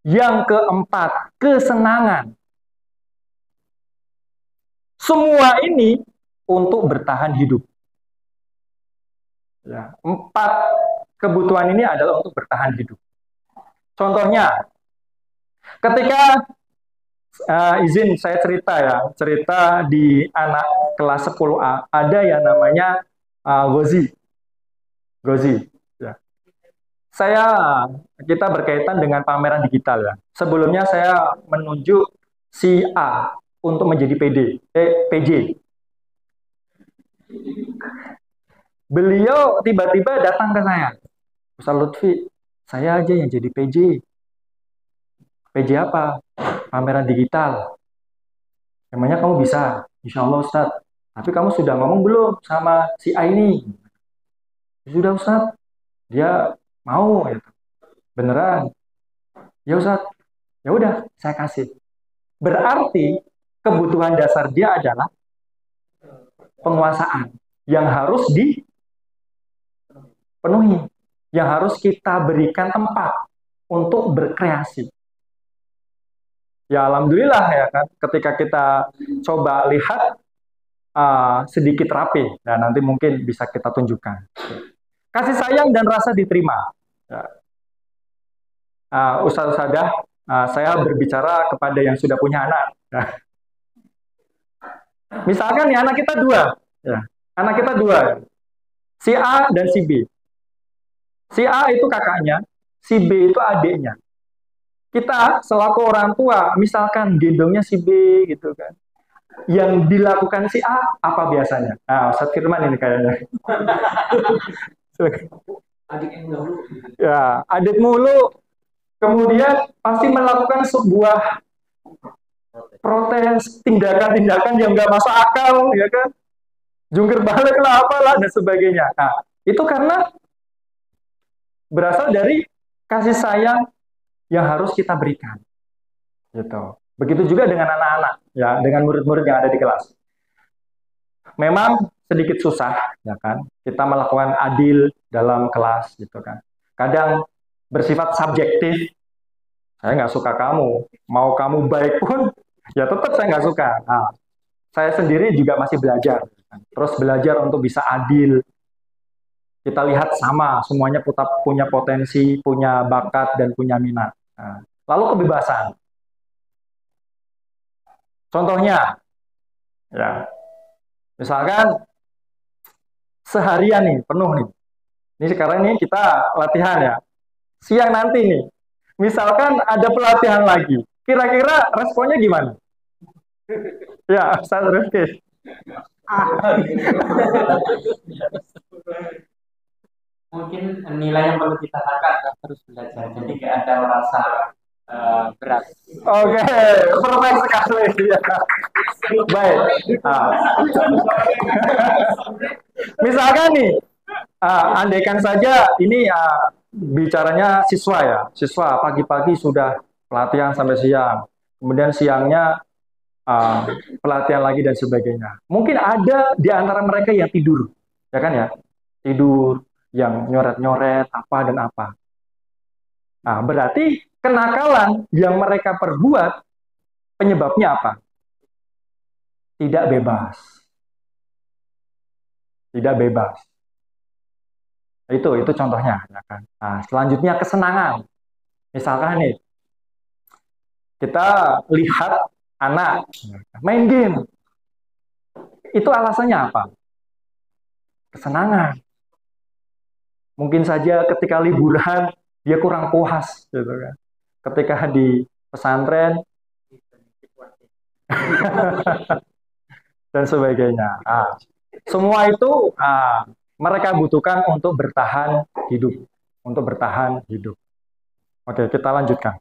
S2: Yang keempat, kesenangan. Semua ini untuk bertahan hidup. Ya, 4 kebutuhan ini adalah untuk bertahan hidup. Contohnya, ketika izin saya cerita ya, cerita di anak kelas 10A, ada yang namanya Gozi. Ya. Kita berkaitan dengan pameran digital ya. Sebelumnya saya menunjuk si A untuk menjadi PJ. Beliau tiba-tiba datang ke saya, Ustaz Lutfi, saya aja yang jadi PJ. PJ apa? Pameran digital. Emangnya kamu bisa? Insya Allah Ustaz. Tapi kamu sudah ngomong belum sama si A ini? Sudah Ustaz. Dia mau gitu. Beneran? Ya Ustaz. Ya udah, saya kasih. Berarti kebutuhan dasar dia adalah penguasaan yang harus dipenuhi, yang harus kita berikan tempat untuk berkreasi. Ya alhamdulillah ya kan, ketika kita coba lihat sedikit rapi, dan nanti mungkin bisa kita tunjukkan. Kasih sayang dan rasa diterima. Ya. Ustaz-Ustadzah, saya berbicara kepada yang sudah punya anak. Ya. Misalkan nih anak kita dua, ya. Anak kita dua, si A dan si B. Si A itu kakaknya, si B itu adiknya. Kita selaku orang tua, misalkan gendongnya si B gitu kan. Yang dilakukan si A apa biasanya? Nah, Ustaz Firman ini kayaknya.
S5: Adik yang dahulu.
S2: Ya, adik mulu. Kemudian pasti melakukan sebuah protes, tindakan-tindakan yang nggak masuk akal, ya kan? Jungkir balik lah, apalah dan sebagainya. Nah, itu karena berasal dari kasih sayang yang harus kita berikan, gitu. Begitu juga dengan anak-anak, ya, dengan murid-murid yang ada di kelas. Memang sedikit susah, ya kan? Kita melakukan adil dalam kelas, gitu kan. Kadang bersifat subjektif. Saya nggak suka kamu, mau kamu baik pun, ya tetap saya nggak suka. Nah, saya sendiri juga masih belajar, terus belajar untuk bisa adil. Kita lihat sama, semuanya punya potensi, punya bakat, dan punya minat. Nah, lalu kebebasan. Contohnya, ya, misalkan seharian nih, penuh nih. Ini sekarang nih kita latihan ya. Siang nanti nih, misalkan ada pelatihan lagi. Kira-kira responnya gimana? Ya, Ustaz Rifki.
S6: Mungkin nilai yang perlu kita tangkap terus belajar, jadi nggak ada rasa berat.
S2: Oke, perfect sekali. Ya. Baik. Misalkan nih, andaikan saja ini bicaranya siswa ya. Siswa pagi-pagi sudah pelatihan sampai siang. Kemudian siangnya pelatihan lagi dan sebagainya. Mungkin ada di antara mereka yang tidur. Ya kan ya? Tidur, yang nyoret-nyoret, apa dan apa. Nah, berarti kenakalan yang mereka perbuat, penyebabnya apa? Tidak bebas. Tidak bebas. Itu contohnya. Ya kan? Nah, selanjutnya kesenangan. Misalkan nih, kita lihat anak main game. Itu alasannya apa? Kesenangan. Mungkin saja ketika liburan, dia kurang puas. Gitu kan. Ketika di pesantren, dan sebagainya. Semua itu mereka butuhkan untuk bertahan hidup. Untuk bertahan hidup. Oke, kita lanjutkan.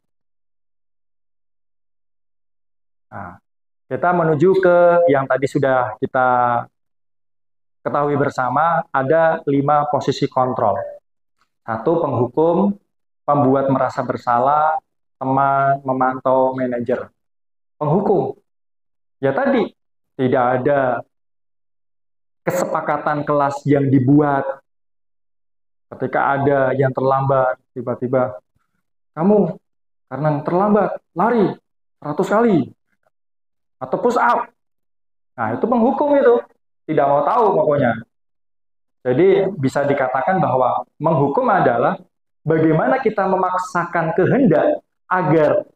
S2: Kita menuju ke yang tadi sudah kita ketahui bersama, ada 5 posisi kontrol. 1, penghukum, pembuat merasa bersalah, teman, memantau, manajer. Penghukum. Ya tadi, tidak ada kesepakatan kelas yang dibuat. Ketika ada yang terlambat, tiba-tiba, kamu karena terlambat, lari 100 kali. Atau push up. Nah, itu penghukum itu. Tidak mau tahu pokoknya. Jadi bisa dikatakan bahwa menghukum adalah bagaimana kita memaksakan kehendak agar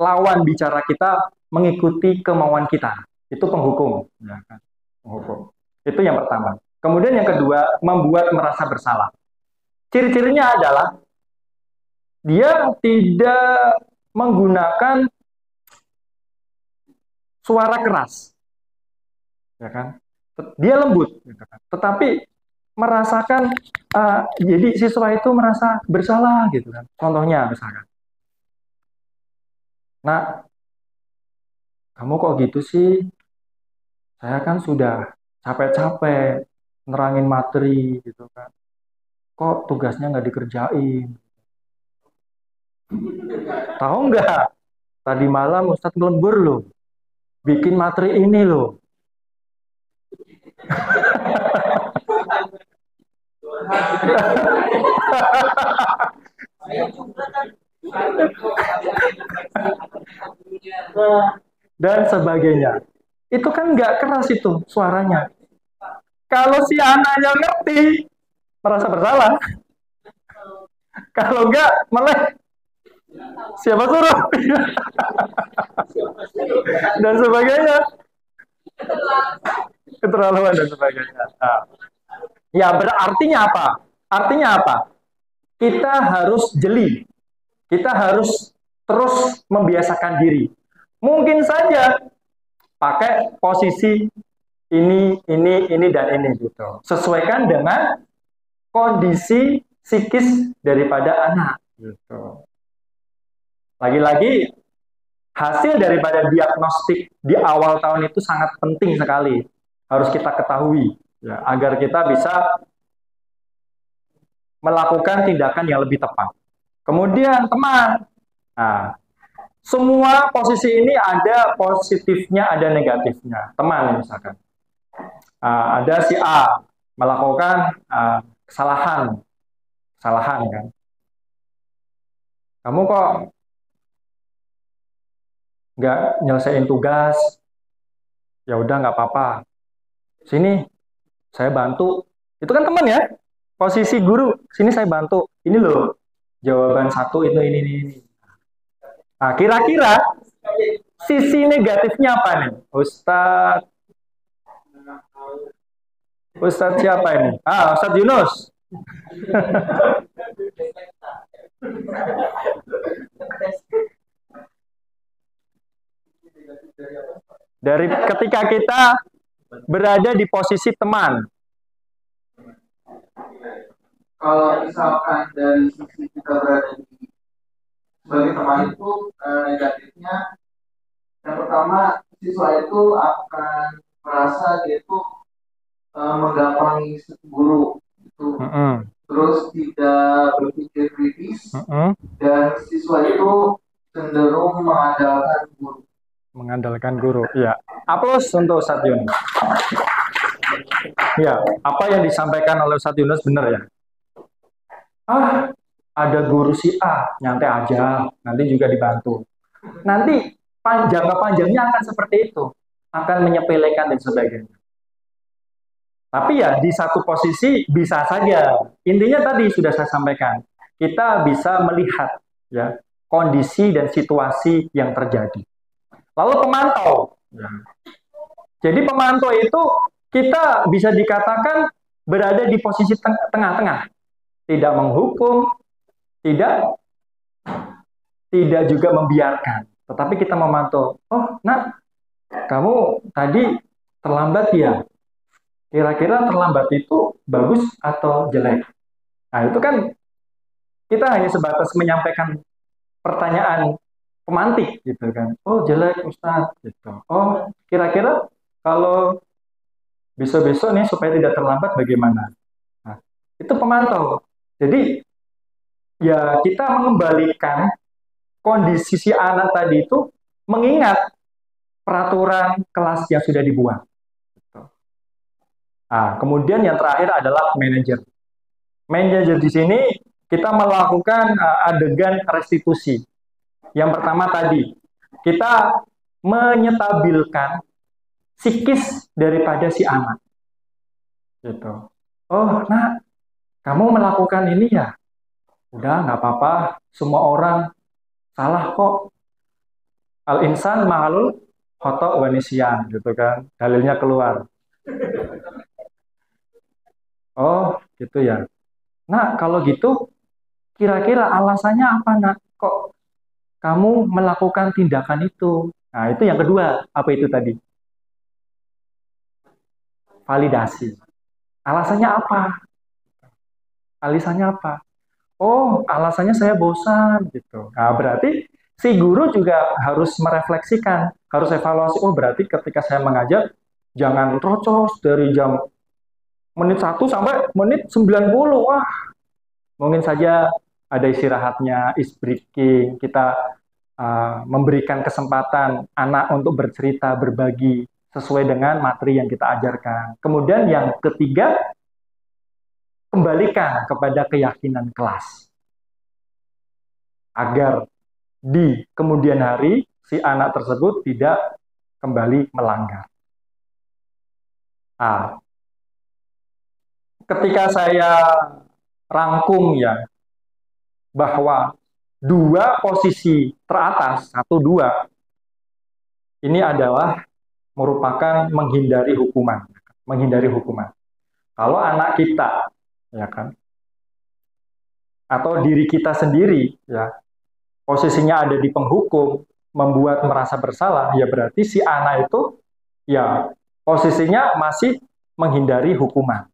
S2: lawan bicara kita mengikuti kemauan kita. Itu penghukum. Ya kan? Penghukum. Itu yang pertama. Kemudian yang kedua, membuat merasa bersalah. Ciri-cirinya adalah dia tidak menggunakan suara keras. Ya kan? Dia lembut. Gitu kan? Tetapi merasakan, jadi siswa itu merasa bersalah. Gitu kan? Contohnya misalkan, "Nak, kamu kok gitu sih? Saya kan sudah capek-capek nerangin materi gitu kan. Kok tugasnya nggak dikerjain? Tahu nggak? Tadi malam Ustadz lembur loh, bikin materi ini loh." Dan sebagainya. Itu kan nggak keras itu suaranya. Kalau si anaknya ngerti, merasa bersalah. Kalau nggak, meleh. Siapa suruh? Dan sebagainya. Keterlaluan dan sebagainya. Nah, ya berartinya apa? Artinya apa? Kita harus jeli. Kita harus terus membiasakan diri. Mungkin saja pakai posisi ini, dan ini gitu. Sesuaikan dengan kondisi psikis daripada anak. Gitu. Lagi-lagi, hasil daripada diagnostik di awal tahun itu sangat penting sekali. Harus kita ketahui, ya, agar kita bisa melakukan tindakan yang lebih tepat. Kemudian teman, nah, semua posisi ini ada positifnya, ada negatifnya. Teman misalkan, ada si A melakukan kesalahan kan. Kamu kok nggak nyelesain tugas? Ya udah nggak apa-apa. Sini saya bantu. Itu kan teman ya. Posisi guru, sini saya bantu. Ini loh jawaban satu itu ini. Nah, kira-kira sisi negatifnya apa nih? Ustadz siapa ini? Ustadz Yunus. Dari ketika kita berada di posisi teman.
S5: Kalau misalkan dari sisi kita berada di sebagai teman itu, negatifnya yang pertama, siswa itu akan merasa dia itu menggampangi guru itu, terus tidak berpikir kritis, dan siswa itu cenderung
S2: mengandalkan guru. Ya, aplaus untuk Ustadz Yunus. Ya, apa yang disampaikan oleh Ustadz Yunus benar ya. Ada guru si A, nyantai aja, nanti juga dibantu. Nanti jangka panjangnya akan seperti itu, akan menyepelekan dan sebagainya. Tapi ya di satu posisi bisa saja. Intinya tadi sudah saya sampaikan, kita bisa melihat ya kondisi dan situasi yang terjadi. Lalu pemantau. Ya. Jadi pemantau itu kita bisa dikatakan berada di posisi tengah-tengah. Tidak menghukum, tidak juga membiarkan. Tetapi kita memantau. Oh, Nak, kamu tadi terlambat ya? Kira-kira terlambat itu bagus atau jelek? Nah, itu kan kita hanya sebatas menyampaikan pertanyaan pemantik gitu kan. Oh, jelek Ustadz gitu. Oh, kira-kira kalau besok-besok nih supaya tidak terlambat bagaimana? Nah, itu pemantau. Jadi ya kita mengembalikan kondisi si anak tadi itu mengingat peraturan kelas yang sudah dibuat. Nah, kemudian yang terakhir adalah manajer. Manajer di sini kita melakukan adegan restitusi. Yang pertama tadi, kita menyetabilkan psikis daripada si anak. Gitu. Oh, Nak, kamu melakukan ini ya? Udah, nggak apa-apa. Semua orang salah kok. Al-insan ma'alul khoto' wa nisyan, gitu kan. Dalilnya keluar. Oh, gitu ya. Nah, kalau gitu, kira-kira alasannya apa, nak? Kok kamu melakukan tindakan itu? Nah, itu yang kedua. Apa itu tadi? Validasi. Alasannya apa? Alasannya apa? Oh, alasannya saya bosan gitu. Nah, berarti si guru juga harus merefleksikan, harus evaluasi. Oh, berarti ketika saya mengajar jangan terocos dari jam menit 1 sampai menit 90. Wah, mungkin saja ada istirahatnya, is breaking. Kita memberikan kesempatan anak untuk bercerita, berbagi sesuai dengan materi yang kita ajarkan. Kemudian yang ketiga, kembalikan kepada keyakinan kelas. Agar di kemudian hari si anak tersebut tidak kembali melanggar. Nah, ketika saya rangkum ya, bahwa dua posisi teratas, 1, 2, ini adalah merupakan menghindari hukuman. Menghindari hukuman. Kalau anak kita, ya kan, atau diri kita sendiri, ya, posisinya ada di penghukum, membuat merasa bersalah, ya berarti si anak itu, ya, posisinya masih menghindari hukuman.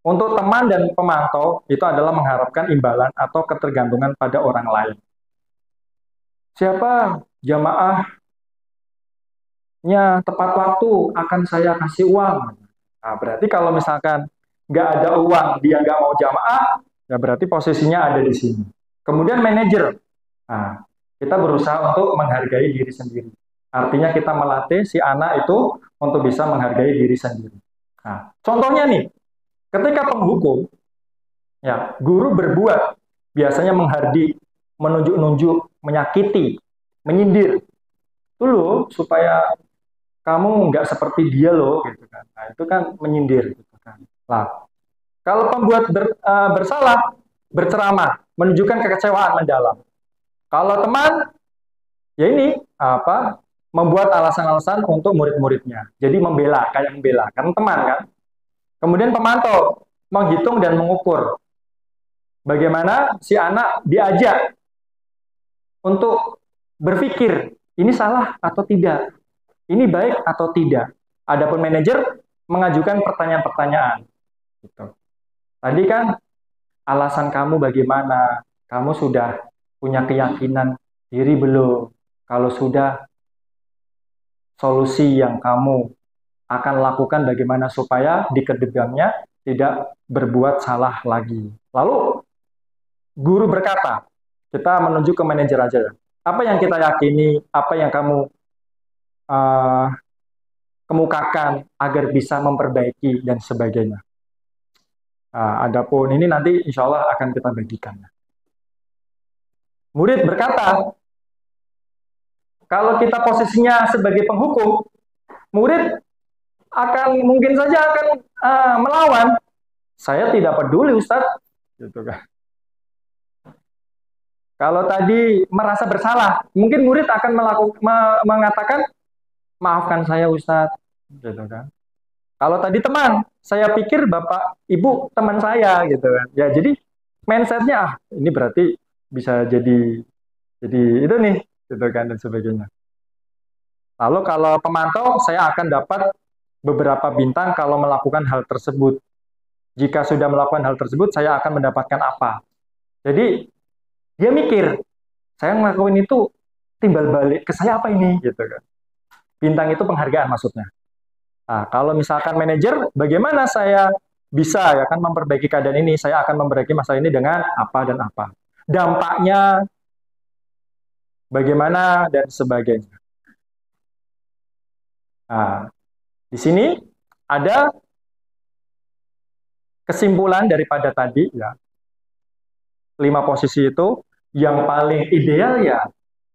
S2: Untuk teman dan pemantau, itu adalah mengharapkan imbalan atau ketergantungan pada orang lain. Siapa jamaahnya tepat waktu, akan saya kasih uang. Nah, berarti kalau misalkan nggak ada uang, dia nggak mau jamaah, ya berarti posisinya ada di sini. Kemudian manajer. Nah, kita berusaha untuk menghargai diri sendiri. Artinya kita melatih si anak itu untuk bisa menghargai diri sendiri. Nah, contohnya nih, ketika penghukum, ya guru berbuat biasanya menghardik, menunjuk-nunjuk, menyakiti, menyindir. Itu loh, supaya kamu nggak seperti dia loh, gitu kan. Nah, itu kan menyindir, gitu kan. Nah, kalau pembuat bersalah, berceramah, menunjukkan kekecewaan mendalam. Kalau teman, ya ini apa? Membuat alasan-alasan untuk murid-muridnya. Jadi membela, kayak membela, kan teman kan. Kemudian pemantau, menghitung dan mengukur. Bagaimana si anak diajak untuk berpikir, ini salah atau tidak? Ini baik atau tidak? Adapun manajer mengajukan pertanyaan-pertanyaan. Gitu. Tadi kan alasan kamu bagaimana? Kamu sudah punya keyakinan diri belum? Kalau sudah, solusi yang kamu akan lakukan bagaimana supaya di kedepannya tidak berbuat salah lagi. Lalu guru berkata, kita menuju ke manajer aja. Apa yang kita yakini, apa yang kamu kemukakan agar bisa memperbaiki dan sebagainya. Adapun ini nanti insya Allah akan kita bagikan. Murid berkata, kalau kita posisinya sebagai penghukum, murid mungkin saja akan melawan. Saya tidak peduli, Ustadz, gitu kan. Kalau tadi merasa bersalah, mungkin murid akan mengatakan, maafkan saya Ustadz, gitu kan. Kalau tadi teman, saya pikir Bapak Ibu teman saya, gitu kan. Ya jadi mindsetnya ini berarti bisa jadi itu nih, gitu kan, dan sebagainya. Lalu kalau pemantau, saya akan dapat beberapa bintang kalau melakukan hal tersebut. Jika sudah melakukan hal tersebut, saya akan mendapatkan apa. Jadi dia mikir, saya ngelakuin itu timbal balik ke saya apa ini, gitu kan. Bintang itu penghargaan maksudnya. Nah, kalau misalkan manajer, bagaimana saya bisa ya kan memperbaiki keadaan ini? Saya akan memperbaiki masalah ini dengan apa dan apa. Dampaknya bagaimana dan sebagainya. Nah, di sini ada kesimpulan daripada tadi ya. 5 posisi itu yang paling ideal ya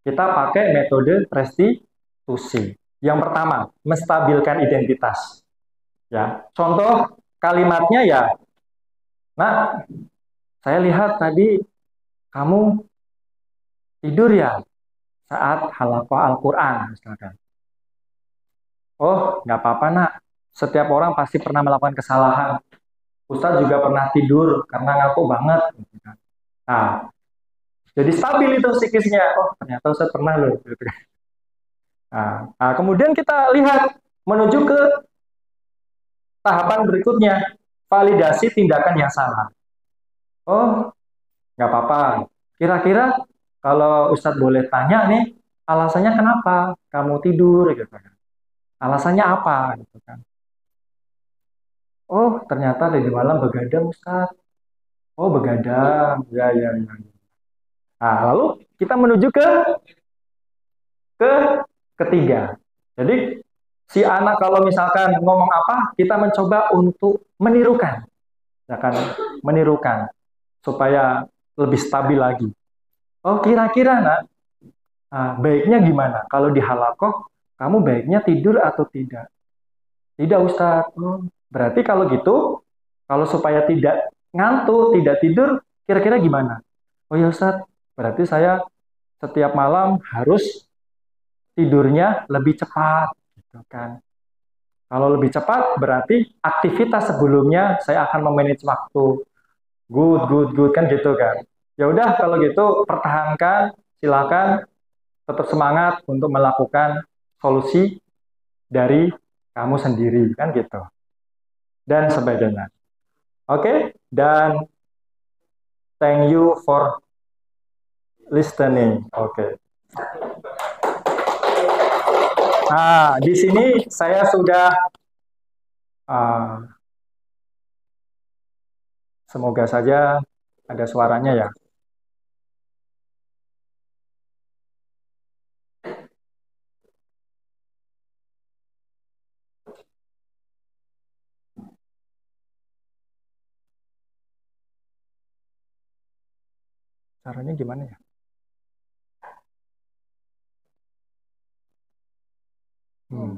S2: kita pakai metode restitusi. Yang pertama, menstabilkan identitas. Ya, contoh kalimatnya ya. Nah, saya lihat tadi kamu tidur ya saat halaqah Al-Quran misalkan. Oh, nggak apa-apa nak. Setiap orang pasti pernah melakukan kesalahan. Ustadz juga pernah tidur karena ngantuk banget. Gitu kan. Nah, jadi stabil itu psikisnya. Oh, ternyata Ustadz pernah loh. Gitu kan. Nah, kemudian kita lihat menuju ke tahapan berikutnya, validasi tindakan yang salah. Oh, nggak apa-apa. Kira-kira kalau Ustadz boleh tanya nih, alasannya kenapa kamu tidur gitu kan? Alasannya apa gitu kan? Oh, ternyata tadi malam begadang Ustadz. Oh, begadang. Ya, ya, ya. Nah, lalu kita menuju ke ketiga. Jadi si anak kalau misalkan ngomong apa, kita mencoba untuk menirukan, ya kan? Menirukan supaya lebih stabil lagi. Oh, kira-kira nak, baiknya gimana? Kalau di halakoh, kamu baiknya tidur atau tidak? Tidak, Ustadz. Oh, berarti kalau gitu, kalau supaya tidak ngantuk, tidak tidur, kira-kira gimana? Oh ya Ustadz, berarti saya setiap malam harus tidurnya lebih cepat, gitu kan? Kalau lebih cepat, berarti aktivitas sebelumnya saya akan memanage waktu. Good, good, good kan gitu kan? Ya udah kalau gitu pertahankan, silakan tetap semangat untuk melakukan solusi dari kamu sendiri kan gitu dan sebagainya. Oke, dan thank you for listening. Oke. Nah, di sini saya sudah semoga saja ada suaranya ya. Caranya gimana ya?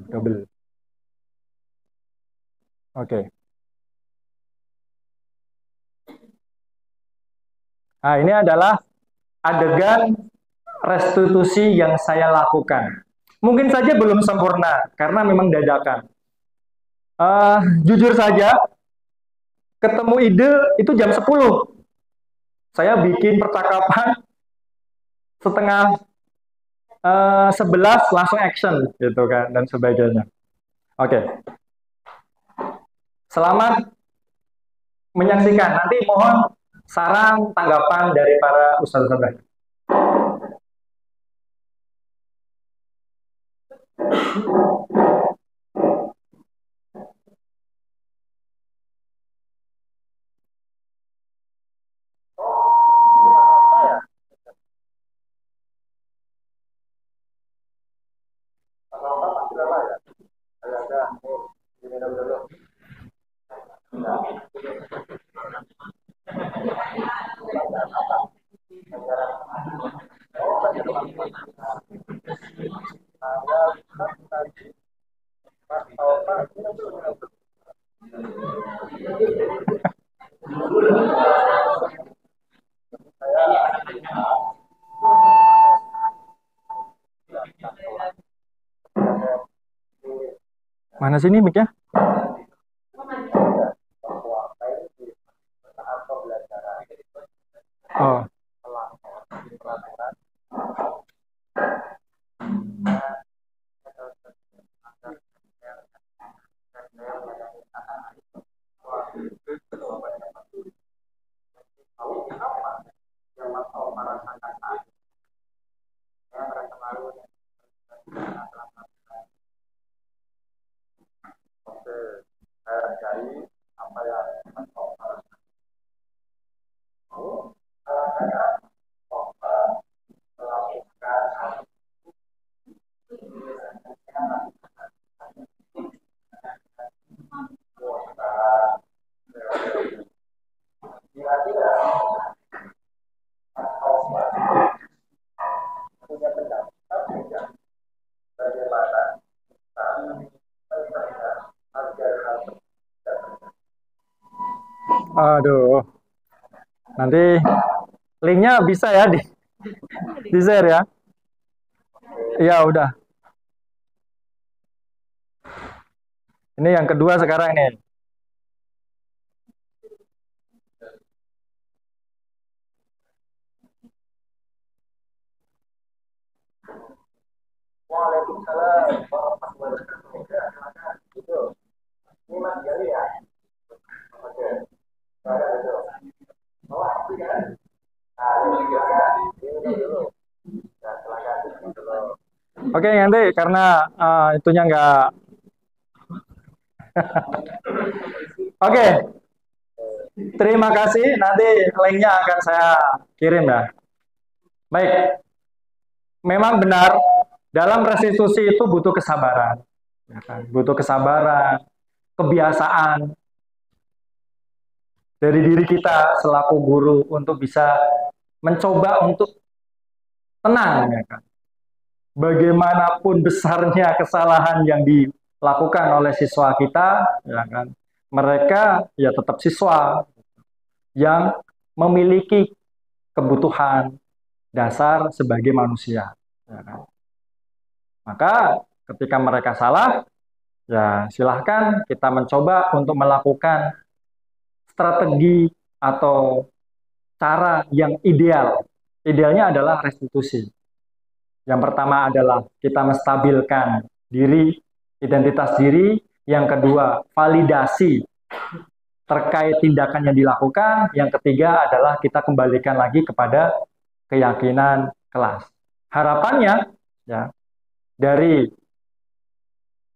S2: Double. Oke. Nah, ini adalah adegan restitusi yang saya lakukan. Mungkin saja belum sempurna karena memang dadakan. Jujur saja, ketemu ide itu jam 10. Saya bikin percakapan setengah 11 langsung action gitu kan dan sebagainya. Oke. Selamat menyaksikan. Nanti mohon saran tanggapan dari para ustadz-ustadz. Mana sini mic-nya? Oh. Aduh, nanti Linknya bisa ya di share ya. Ya udah. Ini yang kedua sekarang nih.
S5: Waalaikumsalam warahmatullahi wabarakatuh. Ini Mas Gali ya? Oke.
S2: Oke, nanti karena itunya nggak. Oke, terima kasih. Nanti linknya akan saya kirim ya. Baik, memang benar dalam restitusi itu butuh kesabaran, ya kan? Butuh kesabaran, kebiasaan dari diri kita selaku guru untuk bisa mencoba untuk tenang, ya kan? Bagaimanapun besarnya kesalahan yang dilakukan oleh siswa kita, ya kan? Mereka ya tetap siswa yang memiliki kebutuhan dasar sebagai manusia. Ya kan? Maka ketika mereka salah, ya silahkan kita mencoba untuk melakukan strategi atau cara yang ideal. Idealnya adalah restitusi. Yang pertama adalah kita menstabilkan diri, identitas diri. Yang kedua, validasi terkait tindakan yang dilakukan. Yang ketiga adalah kita kembalikan lagi kepada keyakinan kelas. Harapannya, ya, dari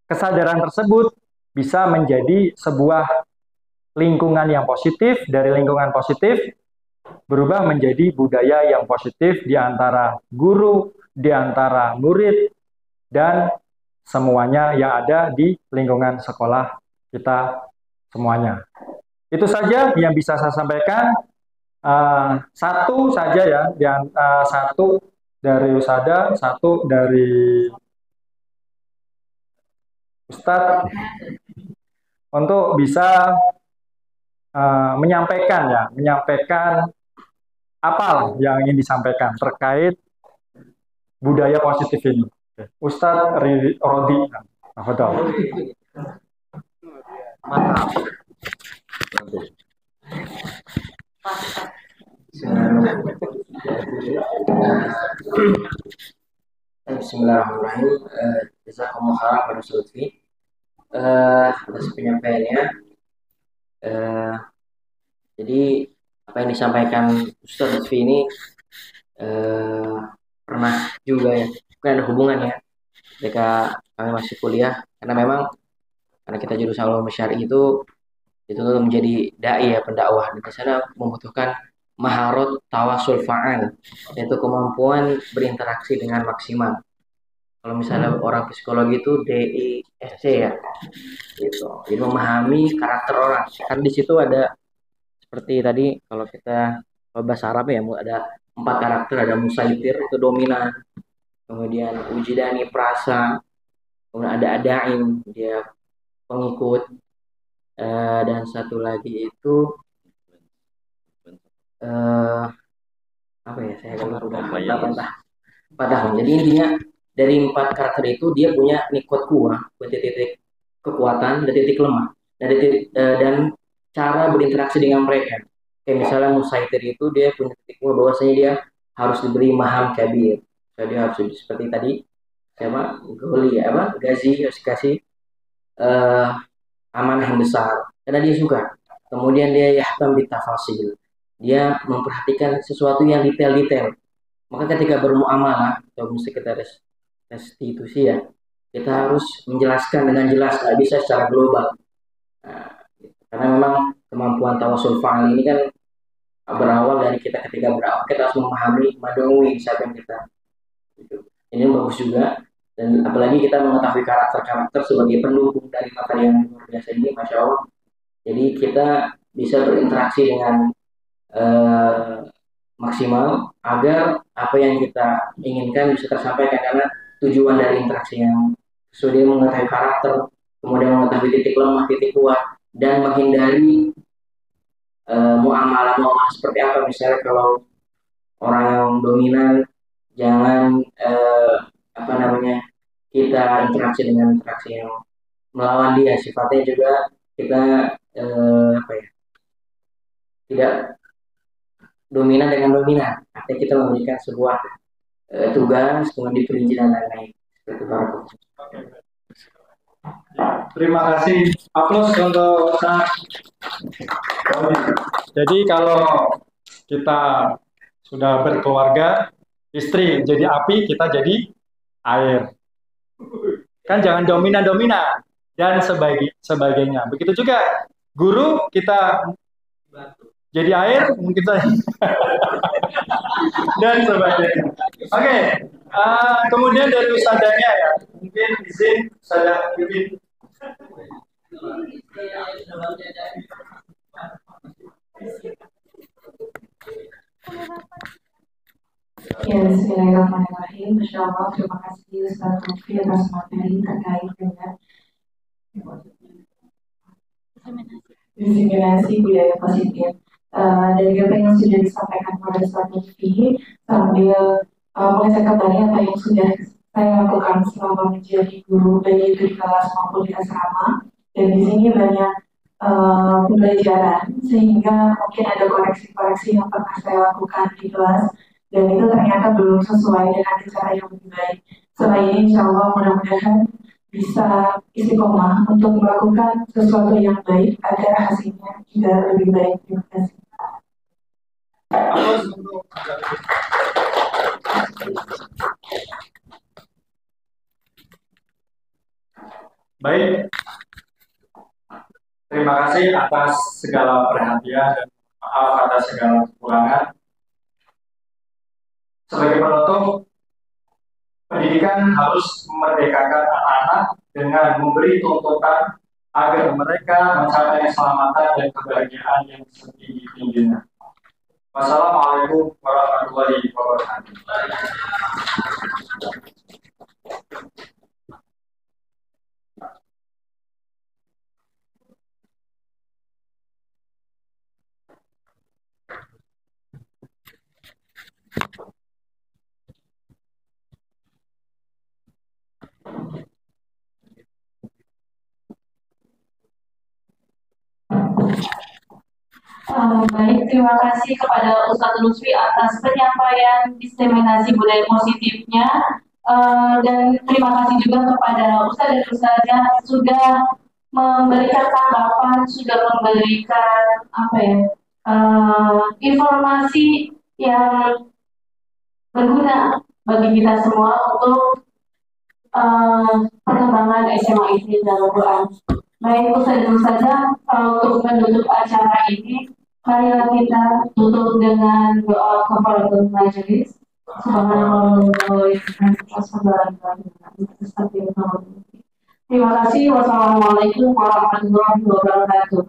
S2: kesadaran tersebut bisa menjadi sebuah lingkungan yang positif, dari lingkungan positif berubah menjadi budaya yang positif di antara guru, di antara murid, dan semuanya yang ada di lingkungan sekolah kita semuanya. Itu saja yang bisa saya sampaikan. Satu saja ya, satu dari Usada, satu dari Ustadz untuk bisa menyampaikan apa yang ingin disampaikan terkait budaya positif ini. Ustadz Rodi, Hafadhal.
S5: Mantap. Bismillahirrahmanirrahim. Jazakumullah khairan pada Lutfi atas penyampaiannya. Jadi apa yang disampaikan Ustaz Lutfi ini pernah juga ya, mungkin ada hubungannya ketika kami masih kuliah, karena memang karena kita jurusan ulum syar'i itu menjadi dai ya, pendakwah, di sana membutuhkan maharot tawasul fa'al, yaitu kemampuan berinteraksi dengan maksimal. Kalau misalnya orang psikologi itu DISC ya, gitu. Jadi memahami karakter orang. Kan di situ ada seperti tadi kalau kita bahasa Arab ya, ada 4 karakter, ada musaitir itu dominan, kemudian ujidani perasa, kemudian ada adain dia pengikut, dan satu lagi itu apa ya, saya lupa. Jadi intinya dari 4 karakter itu dia punya nikot kuah, titik kekuatan dan titik lemah, dan cara berinteraksi dengan mereka. Kayak misalnya musaitir itu dia punya titik kuah bahwasanya dia harus diberi maham kabir. Jadi harus seperti tadi sama Goli ya, Gazi harus kasih amanah yang besar karena dia suka. Kemudian dia yahtam bitafasil, dia memperhatikan sesuatu yang detail-detail. Maka ketika bermuamalah atau mesti kita restitusi ya, kita harus menjelaskan dengan jelas, nggak bisa secara global. Nah, karena memang kemampuan tawasul fa'al ini kan berawal dari kita ketika berawal kita harus memahami madungi siapa yang kita gitu. Ini bagus juga, dan apalagi kita mengetahui karakter-karakter sebagai pendukung dari materi yang luar biasa ini, Masya Allah. Jadi kita bisa berinteraksi dengan maksimal agar apa yang kita inginkan bisa tersampaikan, karena tujuan dari interaksi yang sudah mengetahui karakter, kemudian mengetahui titik lemah, titik kuat, dan menghindari muamalah seperti apa. Misalnya kalau orang yang dominan, jangan apa namanya, kita interaksi dengan interaksi yang melawan dia. Sifatnya juga kita apa ya, tidak dominan dengan dominan. Artinya kita memberikan sebuah tugas, kemudian diperinci dan lain-lain. Seperti itu.
S2: Terima kasih. Aplaus untuk Ustaz. Jadi kalau kita sudah berkeluarga, istri jadi api, kita jadi air. Kan jangan dominan-dominan dan sebagainya. Begitu juga guru, kita jadi air mungkin saja dan sebagainya. Oke, kemudian dari ustadzanya ya, mungkin izin Ustadzah Yudin.
S1: Ya, bismillahirrahmanirrahim. Masya Allah, terima kasih Ustaz Lutfi atas materi terkait dengan diskriminasi budaya positif. Dari apa yang sudah disampaikan oleh Ustaz Lutfi, sambil mengecek kembali apa yang sudah saya lakukan selama menjadi guru, baik itu di kelas maupun di asrama. Dan di sini banyak pembelajaran, sehingga mungkin ada koreksi-koreksi yang pernah saya lakukan di kelas, dan itu ternyata belum sesuai dengan cara yang lebih baik. Setelah ini insya Allah mudah-mudahan bisa istiqomah untuk melakukan sesuatu yang baik agar hasilnya juga lebih baik. Terima kasih.
S2: Baik, terima kasih atas segala perhatian dan maaf atas segala kekurangan. Sebagai penutup, pendidikan harus memerdekakan anak-anak dengan memberi tuntutan agar mereka mencapai keselamatan dan kebahagiaan yang setinggi-tingginya. Wassalamualaikum warahmatullahi wabarakatuh.
S1: Baik, terima kasih kepada Ustadz Lutfi atas penyampaian diskriminasi budaya positifnya. Dan terima kasih juga kepada Ustadz dan Ustazah sudah memberikan tanggapan, sudah memberikan apa ya, informasi yang berguna bagi kita semua untuk pengembangan SMA ini dalam Quran. Baik Ustadz dan Ustazah, untuk menutup acara ini, marilah kita tutup dengan doa kafaratul majelis. Terima kasih. Wassalamualaikum warahmatullahi wabarakatuh.